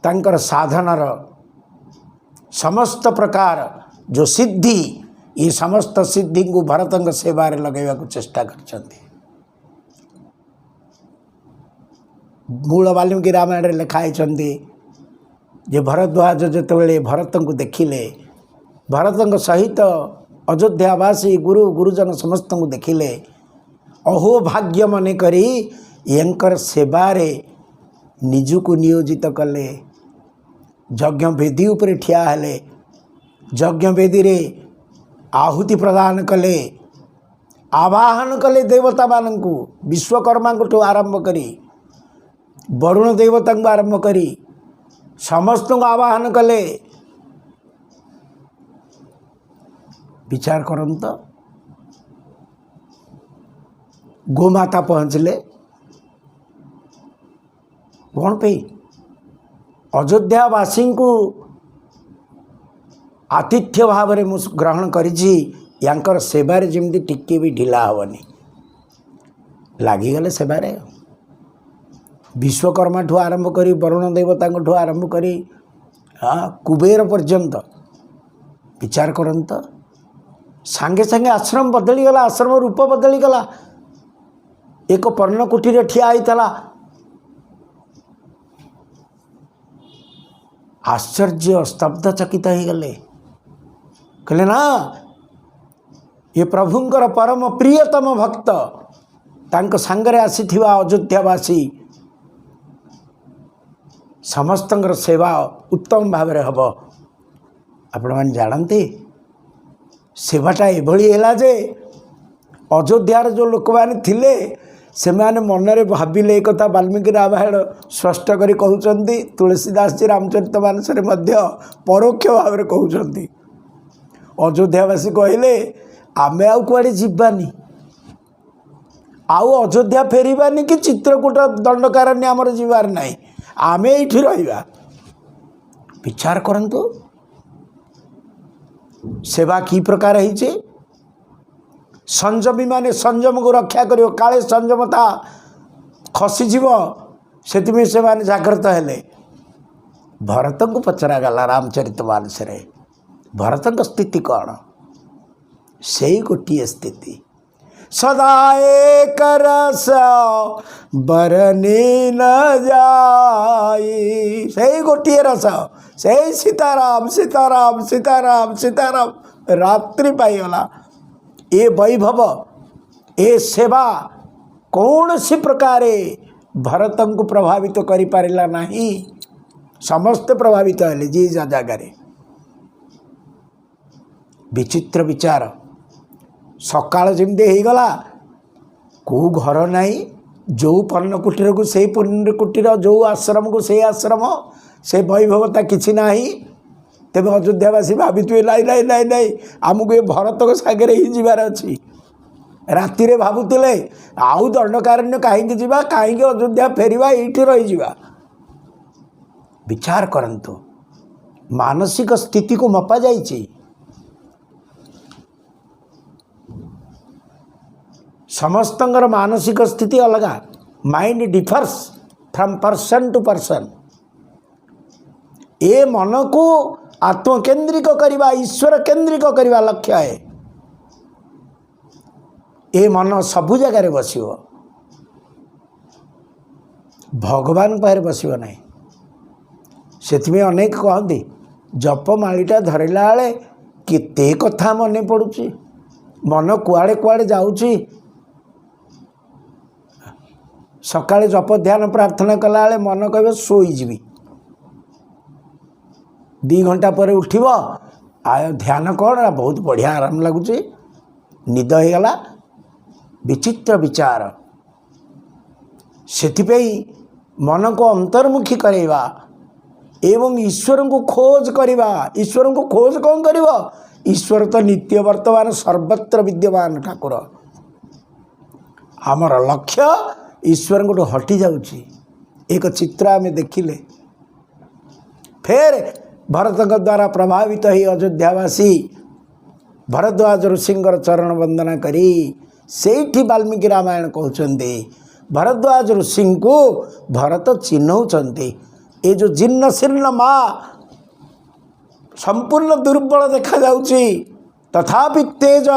ତାଙ୍କର ସାଧନାର ସମସ୍ତ ପ୍ରକାର ଯେଉଁ ସିଦ୍ଧି, ଏ ସମସ୍ତ ସିଦ୍ଧିଙ୍କୁ ଭରତଙ୍କ ସେବାରେ ଲଗାଇବାକୁ ଚେଷ୍ଟା କରିଛନ୍ତି। ମୂଳ ବାଲ୍ମୀକି ରାମାୟଣରେ ଲେଖା ହେଇଛନ୍ତି ଯେ ଭରଦ୍ୱାଜ ଯେତେବେଳେ ଭରତଙ୍କୁ ଦେଖିଲେ, ଭରତଙ୍କ ସହିତ ଅଯୋଧ୍ୟାବାସୀ ଗୁରୁଜନ ସମସ୍ତଙ୍କୁ ଦେଖିଲେ, ଅହୋ ଭାଗ୍ୟ ମନେ କରି ୟାଙ୍କର ସେବାରେ ନିଜକୁ ନିୟୋଜିତ କଲେ। ଯଜ୍ଞବେଦୀ ଉପରେ ଠିଆ ହେଲେ, ଯଜ୍ଞବେଦୀରେ ଆହୁତି ପ୍ରଦାନ କଲେ, ଆବାହନ କଲେ ଦେବତାମାନଙ୍କୁ, ବିଶ୍ୱକର୍ମାଙ୍କଠୁ ଆରମ୍ଭ କରି ବରୁଣ ଦେବତାଙ୍କୁ ଆରମ୍ଭ କରି ସମସ୍ତଙ୍କୁ ଆବାହନ କଲେ। ବିଚାର କରନ୍ତୁ, ଗୋମାତା ପହଞ୍ଚିଲେ କ'ଣ ପାଇଁ? ଅଯୋଧ୍ୟାବାସୀଙ୍କୁ ଆତିଥ୍ୟ ଭାବରେ ମୁଁ ଗ୍ରହଣ କରିଛି, ୟାଙ୍କର ସେବାରେ ଯେମିତି ଟିକିଏ ବି ଢିଲା ହେବନି। ଲାଗିଗଲେ ସେବାରେ। ବିଶ୍ୱକର୍ମାଠୁ ଆରମ୍ଭ କରି ବରୁଣ ଦେବତାଙ୍କଠୁ ଆରମ୍ଭ କରି କୁବେର ପର୍ଯ୍ୟନ୍ତ ବିଚାର କରନ୍ତ। ସାଙ୍ଗେ ସାଙ୍ଗେ ଆଶ୍ରମ ବଦଳିଗଲା, ଆଶ୍ରମ ରୂପ ବଦଳିଗଲା। ଏକ ପର୍ଣ୍ଣକୁଟୀରେ ଠିଆ ହେଇଥିଲା। ଆଶ୍ଚର୍ଯ୍ୟ ସ୍ତବ୍ଧଚକିତ ହେଇଗଲେ। କହିଲେ ନା, ଏ ପ୍ରଭୁଙ୍କର ପରମ ପ୍ରିୟତମ ଭକ୍ତ, ତାଙ୍କ ସାଙ୍ଗରେ ଆସିଥିବା ଅଯୋଧ୍ୟାବାସୀ ସମସ୍ତଙ୍କର ସେବା ଉତ୍ତମ ଭାବରେ ହେବ। ଆପଣମାନେ ଜାଣନ୍ତି ସେବାଟା ଏଭଳି ହେଲା ଯେ ଅଯୋଧ୍ୟାର ଯେଉଁ ଲୋକମାନେ ଥିଲେ ସେମାନେ ମନରେ ଭାବିଲେ। ଏ କଥା ବାଲ୍ମୀକି ରାମାୟଣ ସ୍ପଷ୍ଟ କରି କହୁଛନ୍ତି, ତୁଳସୀଦାସଜୀ ରାମଚରିତ ମାନସରେ ମଧ୍ୟ ପରୋକ୍ଷ ଭାବରେ କହୁଛନ୍ତି। ଅଯୋଧ୍ୟାବାସୀ କହିଲେ ଆମେ ଆଉ କୁଆଡ଼େ ଯିବାନି, ଆଉ ଅଯୋଧ୍ୟା ଫେରିବାନି କି ଚିତ୍ରକୂଟ ଦଣ୍ଡକାରଣ୍ୟ ଆମର ଯିବାର ନାହିଁ, ଆମେ ଏଇଠି ରହିବା। ବିଚାର କରନ୍ତୁ ସେବା କି ପ୍ରକାର ହେଇଛି। ସଂଯମୀ ମାନେ ସଂଯମକୁ ରକ୍ଷା କରିବ, କାଳେ ସଂଯମତା ଖସିଯିବ, ସେଥିପାଇଁ ସେମାନେ ଜାଗ୍ରତ ହେଲେ। ଭରତଙ୍କୁ ପଚରାଗଲା ରାମଚରିତ ମାନସରେ, ଭରତଙ୍କ ସ୍ଥିତି କ'ଣ? ସେଇ ଗୋଟିଏ ସ୍ଥିତି, ସଦା ଏକ ରସ ବରନି ନ ଯାଇ। ସେଇ ଗୋଟିଏ ରସ, ସେଇ ସୀତାରାମ ସୀତାରାମ ସୀତାରାମ ସୀତାରାମ। ରାତ୍ରି ପାଇଗଲା। ଏ ବୈଭବ, ଏ ସେବା କୌଣସି ପ୍ରକାରେ ଭରତଙ୍କୁ ପ୍ରଭାବିତ କରିପାରିଲା ନାହିଁ। ସମସ୍ତେ ପ୍ରଭାବିତ ହେଲେ ଯିଏ ଯା ଜାଗାରେ। ବିଚିତ୍ର ବିଚାର। ସକାଳ ଯେମିତି ହେଇଗଲା, କେଉଁ ଘର ନାହିଁ, ଯେଉଁ ପର୍ଣ୍ଣକୁଟୀରକୁ ସେଇ ପର୍ଣ୍ଣକୁଟୀର, ଯେଉଁ ଆଶ୍ରମକୁ ସେଇ ଆଶ୍ରମ, ସେ ବୈଭବତା କିଛି ନାହିଁ। ତେବେ ଅଯୋଧ୍ୟାବାସୀ ଭାବିଥିବେ ନାଇଁ ନାଇଁ ନାଇଁ ନାଇଁ, ଆମକୁ ଏ ଭରତଙ୍କ ସାଙ୍ଗରେ ହିଁ ଯିବାର ଅଛି। ରାତିରେ ଭାବୁଥିଲେ ଆଉ ଦଣ୍ଡକାରଣ୍ୟ କାହିଁକି ଯିବା, କାହିଁକି ଅଯୋଧ୍ୟା ଫେରିବା, ଏଇଠି ରହିଯିବା। ବିଚାର କରନ୍ତୁ, ମାନସିକ ସ୍ଥିତିକୁ ମପା ଯାଇଛି। ସମସ୍ତଙ୍କର ମାନସିକ ସ୍ଥିତି ଅଲଗା। Mind differs from person to person. ଏ ମନକୁ ଆତ୍ମକେନ୍ଦ୍ରିକ କରିବା, ଈଶ୍ୱର କେନ୍ଦ୍ରିକ କରିବା ଲକ୍ଷ୍ୟ ହେ। ଏ ମନ ସବୁ ଜାଗାରେ ବସିବ, ଭଗବାନ ପାଖରେ ବସିବ ନାହିଁ। ସେଥିପାଇଁ ଅନେକ କହନ୍ତି ଜପମାଳିଟା ଧରିଲା ବେଳେ କେତେ କଥା ମନେ ପଡ଼ୁଛି, ମନ କୁଆଡ଼େ କୁଆଡ଼େ ଯାଉଛି। ସକାଳେ ଜପ ଧ୍ୟାନ ପ୍ରାର୍ଥନା କଲାବେଳେ ମନ କହିବ ଶୋଇଯିବି, 2 ଘଣ୍ଟା ପରେ ଉଠିବ, ଧ୍ୟାନ କ'ଣ, ବହୁତ ବଢ଼ିଆ ଆରାମ ଲାଗୁଛି, ନିଦ ହେଇଗଲା। ବିଚିତ୍ର ବିଚାର। ସେଥିପାଇଁ ମନକୁ ଅନ୍ତର୍ମୁଖୀ କରାଇବା ଏବଂ ଈଶ୍ୱରଙ୍କୁ ଖୋଜ କରିବା। ଈଶ୍ୱରଙ୍କୁ ଖୋଜ କ'ଣ କରିବ? ଈଶ୍ୱର ତ ନିତ୍ୟ ବର୍ତ୍ତମାନ ସର୍ବତ୍ର ବିଦ୍ୟମାନ ଠାକୁର। ଆମର ଲକ୍ଷ୍ୟ ଈଶ୍ୱରଙ୍କଠୁ ହଟି ଯାଉଛି। एक चित्र आम देखिले। फिर भरत द्वारा प्रभावित ही अयोध्यावासी भरद्वाज ऋषिंकर चरण वंदना करी सेठी वाल्मीकि रामायण कहते भरद्वाज ऋषि को भरत चिन्हौंती ये जो जीर्ण शीर्ण माँ संपूर्ण दुर्बल देखा जाउची तथापि तेज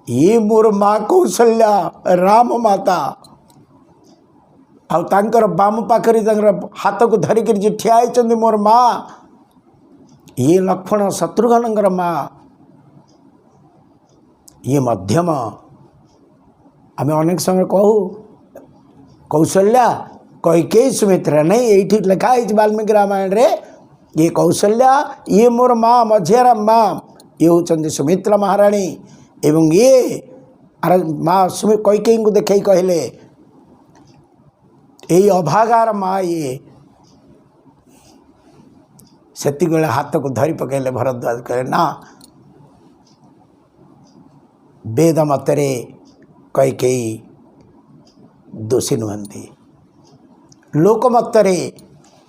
ये मोर माँ कौशल्या राम माता आर बाम पाखरी हाथ को धरिक ठिया होती मोर माँ ये लक्ष्मण शत्रुघ्न माँ ये मध्यम आम अनेक समय कहू कौशल्या कैकेयी सुमित्रा नहीं ये लिखाई वाल्मीकि रामायण रे ये कौशल्या ये मोर माँ मझियारा माँ ये होती सुमित्रा महाराणी एवं ये माँ कैकेयी को देखे कहले यही अभागार माँ ये सेति बेले हाथ को धरी पकेले भरद्वाज कहे ना वेद मतरे कैकेयी दोषी नुहंती लोकमतरे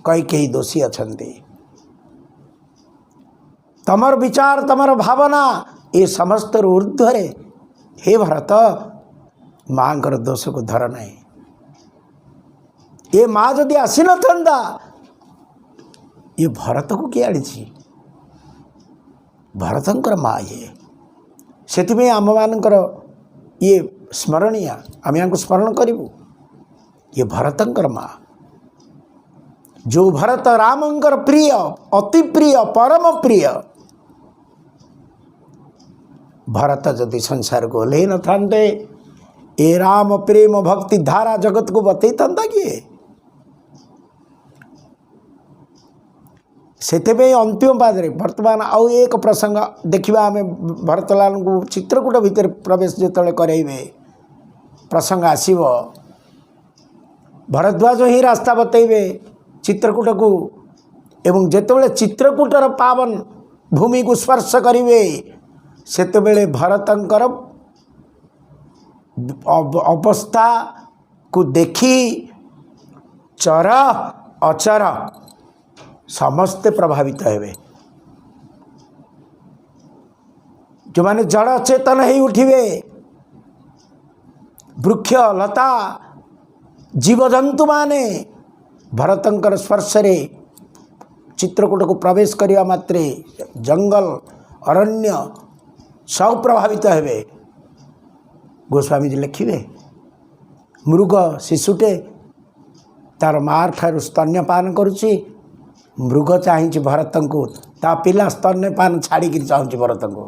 कैकेयी दोषी अछंती तमर विचार तमर भावना ये समस्त ऊर्ध्वरे हे भरत माँ दोष को धर नहीं ये माँ जदि आसी न था ये भरत को किए आनी भरतंकर माँ ये से आम मानकर ये स्मरणीय आम यहाँ स्मरण करूँ ये भरतंकर माँ जो भरत रामंकर प्रिय अति प्रिय परम प्रिय भरत जदि संसार को ओल्हे न था ए राम प्रेम भक्ति धारा जगत को बतई था किए से अंतिम पादरे वर्तमान आउ एक प्रसंग देखा आम भरतलाल को चित्रकूट भितर प्रवेश जो करेबे प्रसंग आसव भरद्वाज ही रास्ता बतेबे चित्रकूट को एवं जेतेबेले चित्रकूटर पावन भूमि को स्पर्श करेंगे सेतेबेले भरतंकर अवस्था को देखी चर अचर समस्ते प्रभावित हेबे जो माने जड़ चेतन ही उठिबे वृक्ष लता जीवजंतु माने भरतंकर स्पर्श रे चित्रकूट को प्रवेश करिया मात्रे जंगल अरण्य सब प्रभावित हेबे। गोस्वामी जी लिखिबे मृग शिशुटे तार मार ठार स्तन्यपान करुची मृग चाहे भरत को ता पिला स्तन्यपान छाड़ी चाहूँ भरत को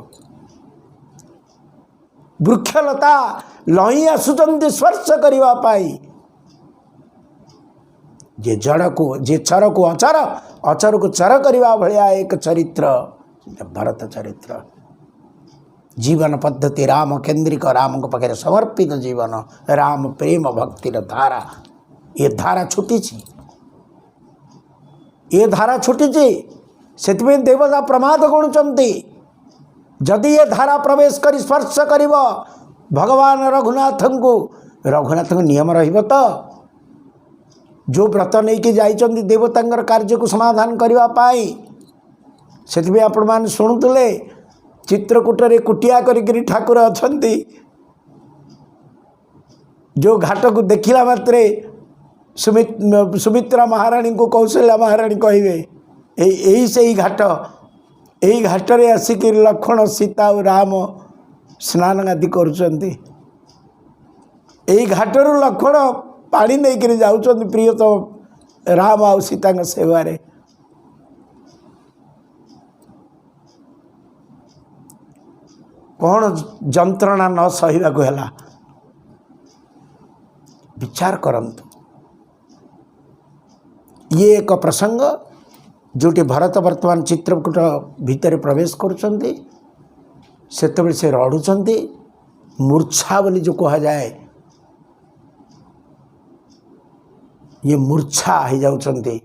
वृक्षलता लही आसुंच स्पर्श करने जे जड़ को जे चर को अचर अचर को चर करने भाया एक चरित्र भरत चरित्र जीवन पद्धति राम केन्द्रिक राम को पाखे समर्पित जीवन राम प्रेम भक्तिर धारा ये धारा छुटी ये धारा छुटी से देवता प्रमाद गणुचंती जदि ये धारा प्रवेश कर स्पर्श कर भगवान रघुनाथ को नियम रहिबो तो जो व्रत नहीं कि जाइचंदी देवतांगर कार्य को समाधान करने से आपण मैंने शुणुले चित्रकूट रे कुटिया करी ठाकुर अछंती जो घाट को देखला मात्रे सुमित्रा महाराणी को कौशल्या महाराणी कहे यही से यही घाट रे आसिक लक्ष्मण सीता और राम स्नान आदि करुचंती यही घाटर लक्ष्मण पानी नहीं करी जाउचंती प्रिय तो राम आ सीता सेवारे कौन जंत्रणा न सहिबा को हैला विचार करंतु। ये एक प्रसंग जोटी भरत वर्तमान चित्रकूट भितर प्रवेश करुचंती सेतेबेले से रड़ुचंती मूर्छा बोली जो कहा जाए ये मूर्छा हो जाउचंती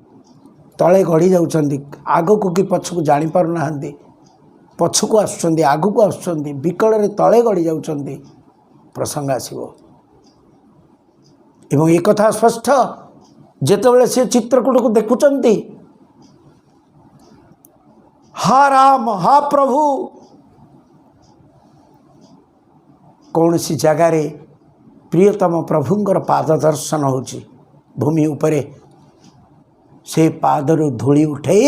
तले गढ़ी जाउचंती आगो को कि पछ को जानी पारु नाहंती पछ को आसुचंती आगो को आसुचंती विकल रे तले गढ़ी जाउचंती प्रसंग आसीबो एवं एक कथा स्पष्ट जेतेबेले से चित्रकूट को देखुचंती, हा राम हा प्रभु, कौन सी जगार प्रियतम प्रभुंकर पाद दर्शन होची भूमि उपरे, से पादरु धूली उठे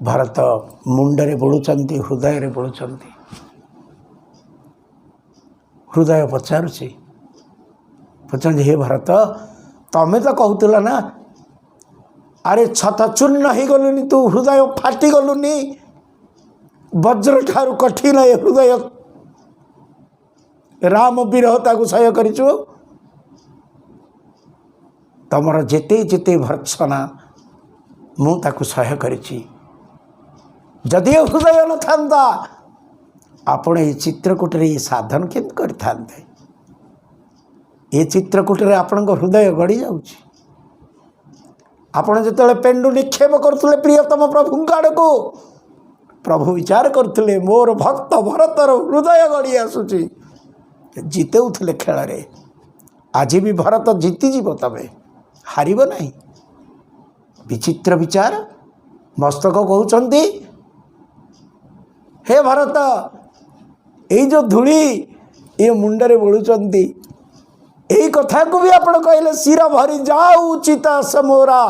भरत मुंडरे बोलुचंती, हृदय बोलुचंती। हृदय पचारुची, पचार हे भरत तमें तो कहूला ना, अरे छत चूर्ण हो गलुनी, तू हृदय फाटी गलुनी, वज्र ठारू कठिन हृदय राम विरहता को सह्य करिछु, तमर जेते जेते भर्त्सना मु ताकु सह्य करिछि। जदि हृदय न थांता आपण ये चित्रकूट रे साधन केत करथांते। ये चित्रकूट रे आपण को हृदय गड़ी जाउछि। आपण जेतेले पेंडु निक्षेप करथुले प्रियतम प्रभु आड़ को, प्रभु विचार करथुले मोर भक्त भरतर हृदय गड़ी आसुछि, जितेउथले खेल रे। आज भी भरत जीति जीव, तबे हारिब नहीं। विचित्र विचार मस्तक कहउचंती, हे भरत ये जो धूली ये मुंडरे बोलुचंती, यही कथा को भी आपण कहले शिर भरी जाऊ चिता समोरा।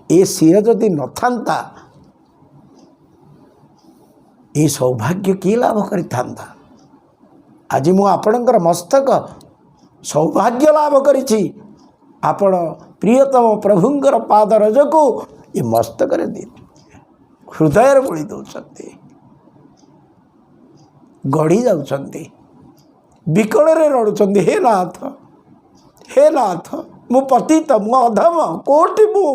ये शिर जदि न थांता ये सौभाग्य की लाभ करिथांता। आज मु आपणकर मस्तक सौभाग्य लाभ करिछि, आपण प्रियतम प्रभुंकर पाद रज को ये मस्तक रे दे हृदय बोली दौरान गढ़ी जाउछंती, विकल रे रड़ुचंती, हे नाथ मु पतित मु अधम कोटि मु।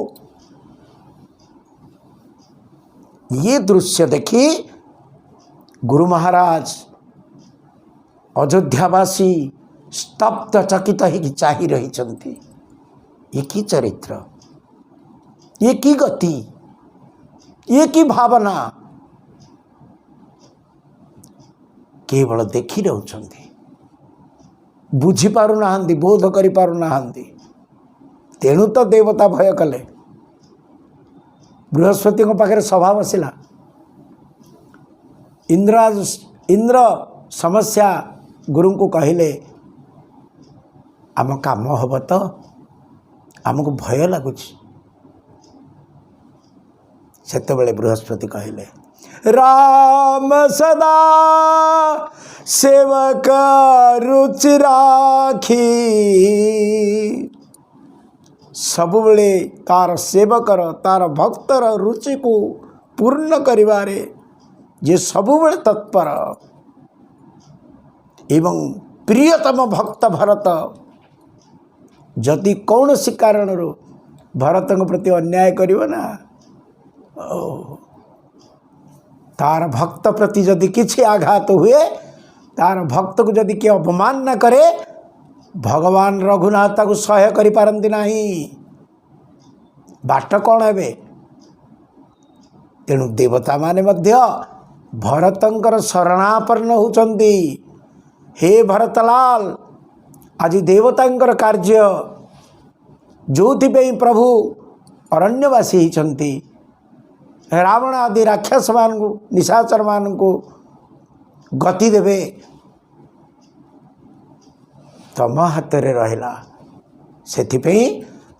ये दृश्य देखी गुरु महाराज अयोध्यावासी स्तब्ध चकित ही चाही रही। ये की चरित्र, ये की गति, ये की भावना, केवल देखी रहउछंती, बुझी पारु नाहंती, बोध करि पारु नाहंती। तेणु तो देवता भय कले। बृहस्पति पाखे सभा बसिला, इंद्र समस्या गुरु को कहले, आम काम हम तो आमको भय लगुच। सेतेबेले बृहस्पति कहले, राम सदा सेवक रुचि राखी, सबुबले तार सेवकर तार भक्तर रुचि को पूर्ण करिवारे जे सबुबले तत्पर। एवं प्रियतम भक्त भरत जदि कौन सी कारण भरत प्रति अन्याय करिव ना, तार भक्त प्रति जदि किछि आघात हुए, तार भक्त को जदि किए अपमान न करे, भगवान रघुनाथ को सह्य करि पारंती नहीं। बाट कौन हेबे? तेणु देवता माने मध्य भरतंकर शरणापन्न होचंती। हे भरतलाल, आज देवतांकर कार्य जोथि प्रभु अरण्यवासी होती, रावण आदि राक्षस मान को निशाचर मान को गति देवे, तम हाथ रे रहिला। सेथिपई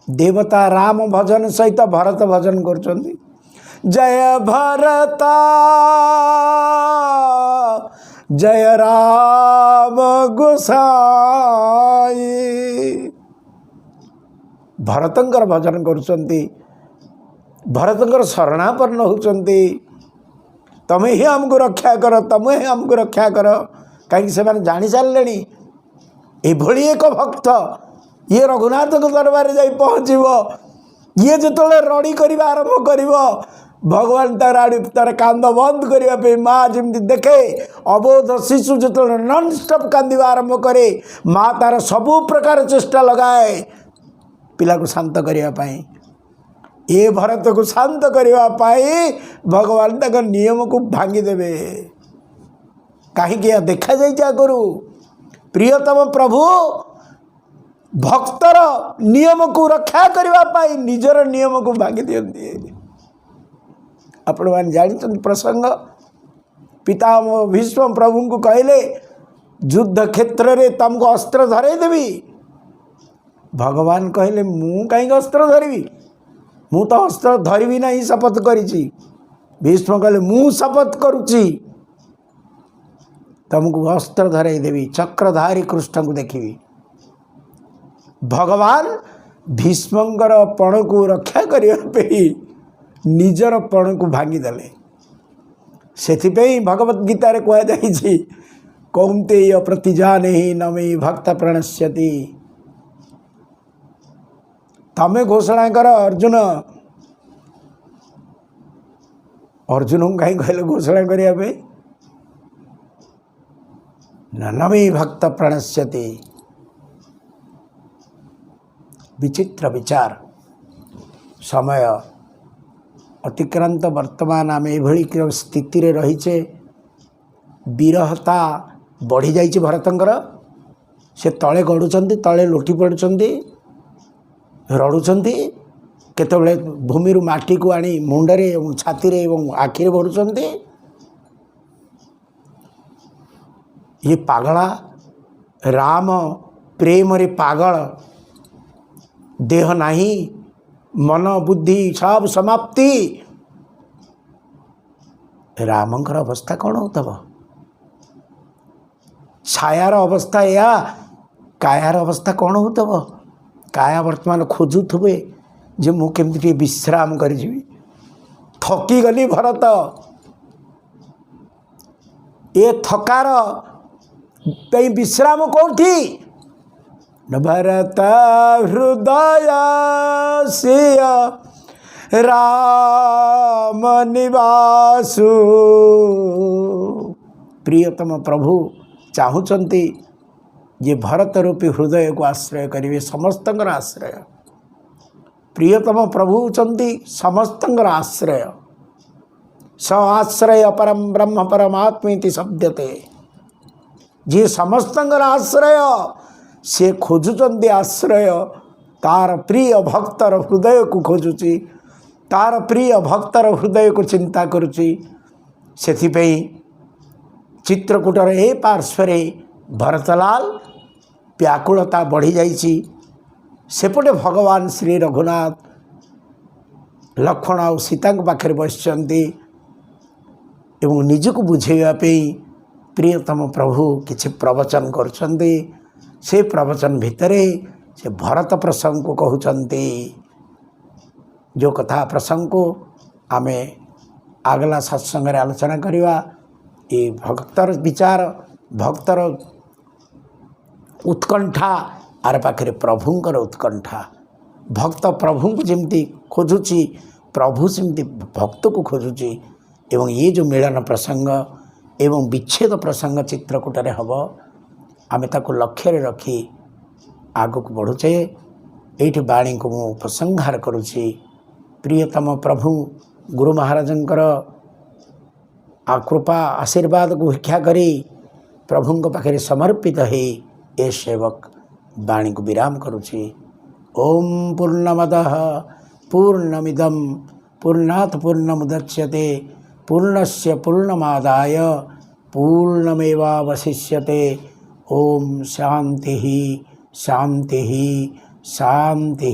देवता राम भजन सहित भरत भजन करछंती। जय भरता जय राम गोसाई, भरतंकर भजन करुचंती, भरतंकर शरणापन्न होचंती। तमें ही हमको रक्षा कर, तमें ही हमको रक्षा कर। कहीं से जानी सारे एभली एक भक्त ये रघुनाथ को दरबार जाई पहुँचब, ये जो रड़ी कर आरंभ कर भगवान तार आड़ तार कांद बंद करने माँ जमी देखे अबोध शिशु जो नन स्टॉप कांदा आरंभ करे, माँ तार सबू प्रकार चेष्टा लगाए पिला को शांत करने। ये भरत को शांत करने भगवान तक नियम को भांगी देवे। कहीं देखा जाए करू प्रियतम प्रभु भक्तर नियम को रक्षा करने निजर नियम को भांगी दियंती। आपण मैंने जानी प्रसंग पितामह भीष्म प्रभु को कहले युद्ध क्षेत्र रे तुमको अस्त्र धरे देवी। भगवान कहले मु कहीं अस्त्र धरबी, मु तो अस्त्र धरबी ना शपथ करी। भीष्म कहले मु शपथ करुच्ची तुमको अस्त्र धरे देवी, चक्रधारी कृष्ण को देखी। भगवान भीष्मंकर पण को रक्षा करने निजर पण को भांगीदेले। से भगवत गीतार कहुई कौन्तेय प्रतिजाने ही न मे भक्त प्रणश्यति। तमें घोषणा कर अर्जुन, अर्जुन को कहीं कहले घोषणा करने न मे भक्त प्रणश्यति। विचित्र विचार समय अतिक्रांत वर्तमान आम ये स्थिति रे रहीचे। विरहता बढ़ी जाइए भरतंकर, से तले गड़ुंट तले लोटी पड़ुंट रड़ुंट केतबेले भूमि माटी को आनी मुंडरे छाती रे आखिरे भरुंट। ये पागला राम प्रेम रे पागल, देह नहीं मन बुद्धि सब समाप्ति। रामंकर अवस्था कौन होतब? छायार अवस्था या कायार अवस्था कौन होतब? काया वर्तमान खोजुवे जे मु केमती विश्राम कर थकी गली भरत। ये थकार विश्राम कौटी न भरत हृदय सिय राम निवासु। प्रियतम प्रभु चाहूँगी जे भरत रूपी हृदय को आश्रय करेंगे, समस्तंकर आश्रय। प्रियतम प्रभु चंती समस्तंकर आश्रय। स आश्रय परम ब्रह्म परमात्मेति शब्दते। जे समस्तंकर आश्रय से खोजुचंदी आश्रय, तार प्रिय भक्तर हृदय को खोजुची, तार प्रिय भक्तर हृदय को चिंता करुची। सेथिपई चित्रकूटर ए पार्श्वरे भरतलाल व्याकुलता बढ़ी जाइछि। सेपटे भगवान श्री रघुनाथ लक्ष्मण और सीता पाखे बसचंती एवं निजको बुझेवाई प्रियतम प्रभु किछि प्रवचन करछंती। से प्रवचन भितरे से भरत प्रसंग को कहउचंती। जो कथा प्रसंग को आमे आगला सत्संग रे आलोचना करिवा। ये भक्तर विचार, भक्तर उत्कंठा आर पाखे प्रभुंकर उत्कंठा। भक्त प्रभु को जमती खोजुची, प्रभु सेमती भक्त को खोजुची। एवं ये जो मिलन प्रसंग एवं विच्छेद प्रसंग चित्रकूटरे हम आमे ताको लक्ष्य रखी आगक बढ़ुचे। ये बाणी को मु उपसंहार करुछि। प्रियतम प्रभु गुरु महाराजंकर आकृपा आशीर्वाद को भिक्षा करी प्रभु पाखे समर्पित है ए सेवक बाणी को विराम करुछि। ओम पूर्णमदः पूर्णमिदं पूर्णात् पूर्णमुदच्यते पूर्णस्य पूर्णमादाय पूर्णमेवावशिष्यते। ओम शांति शांति शांति।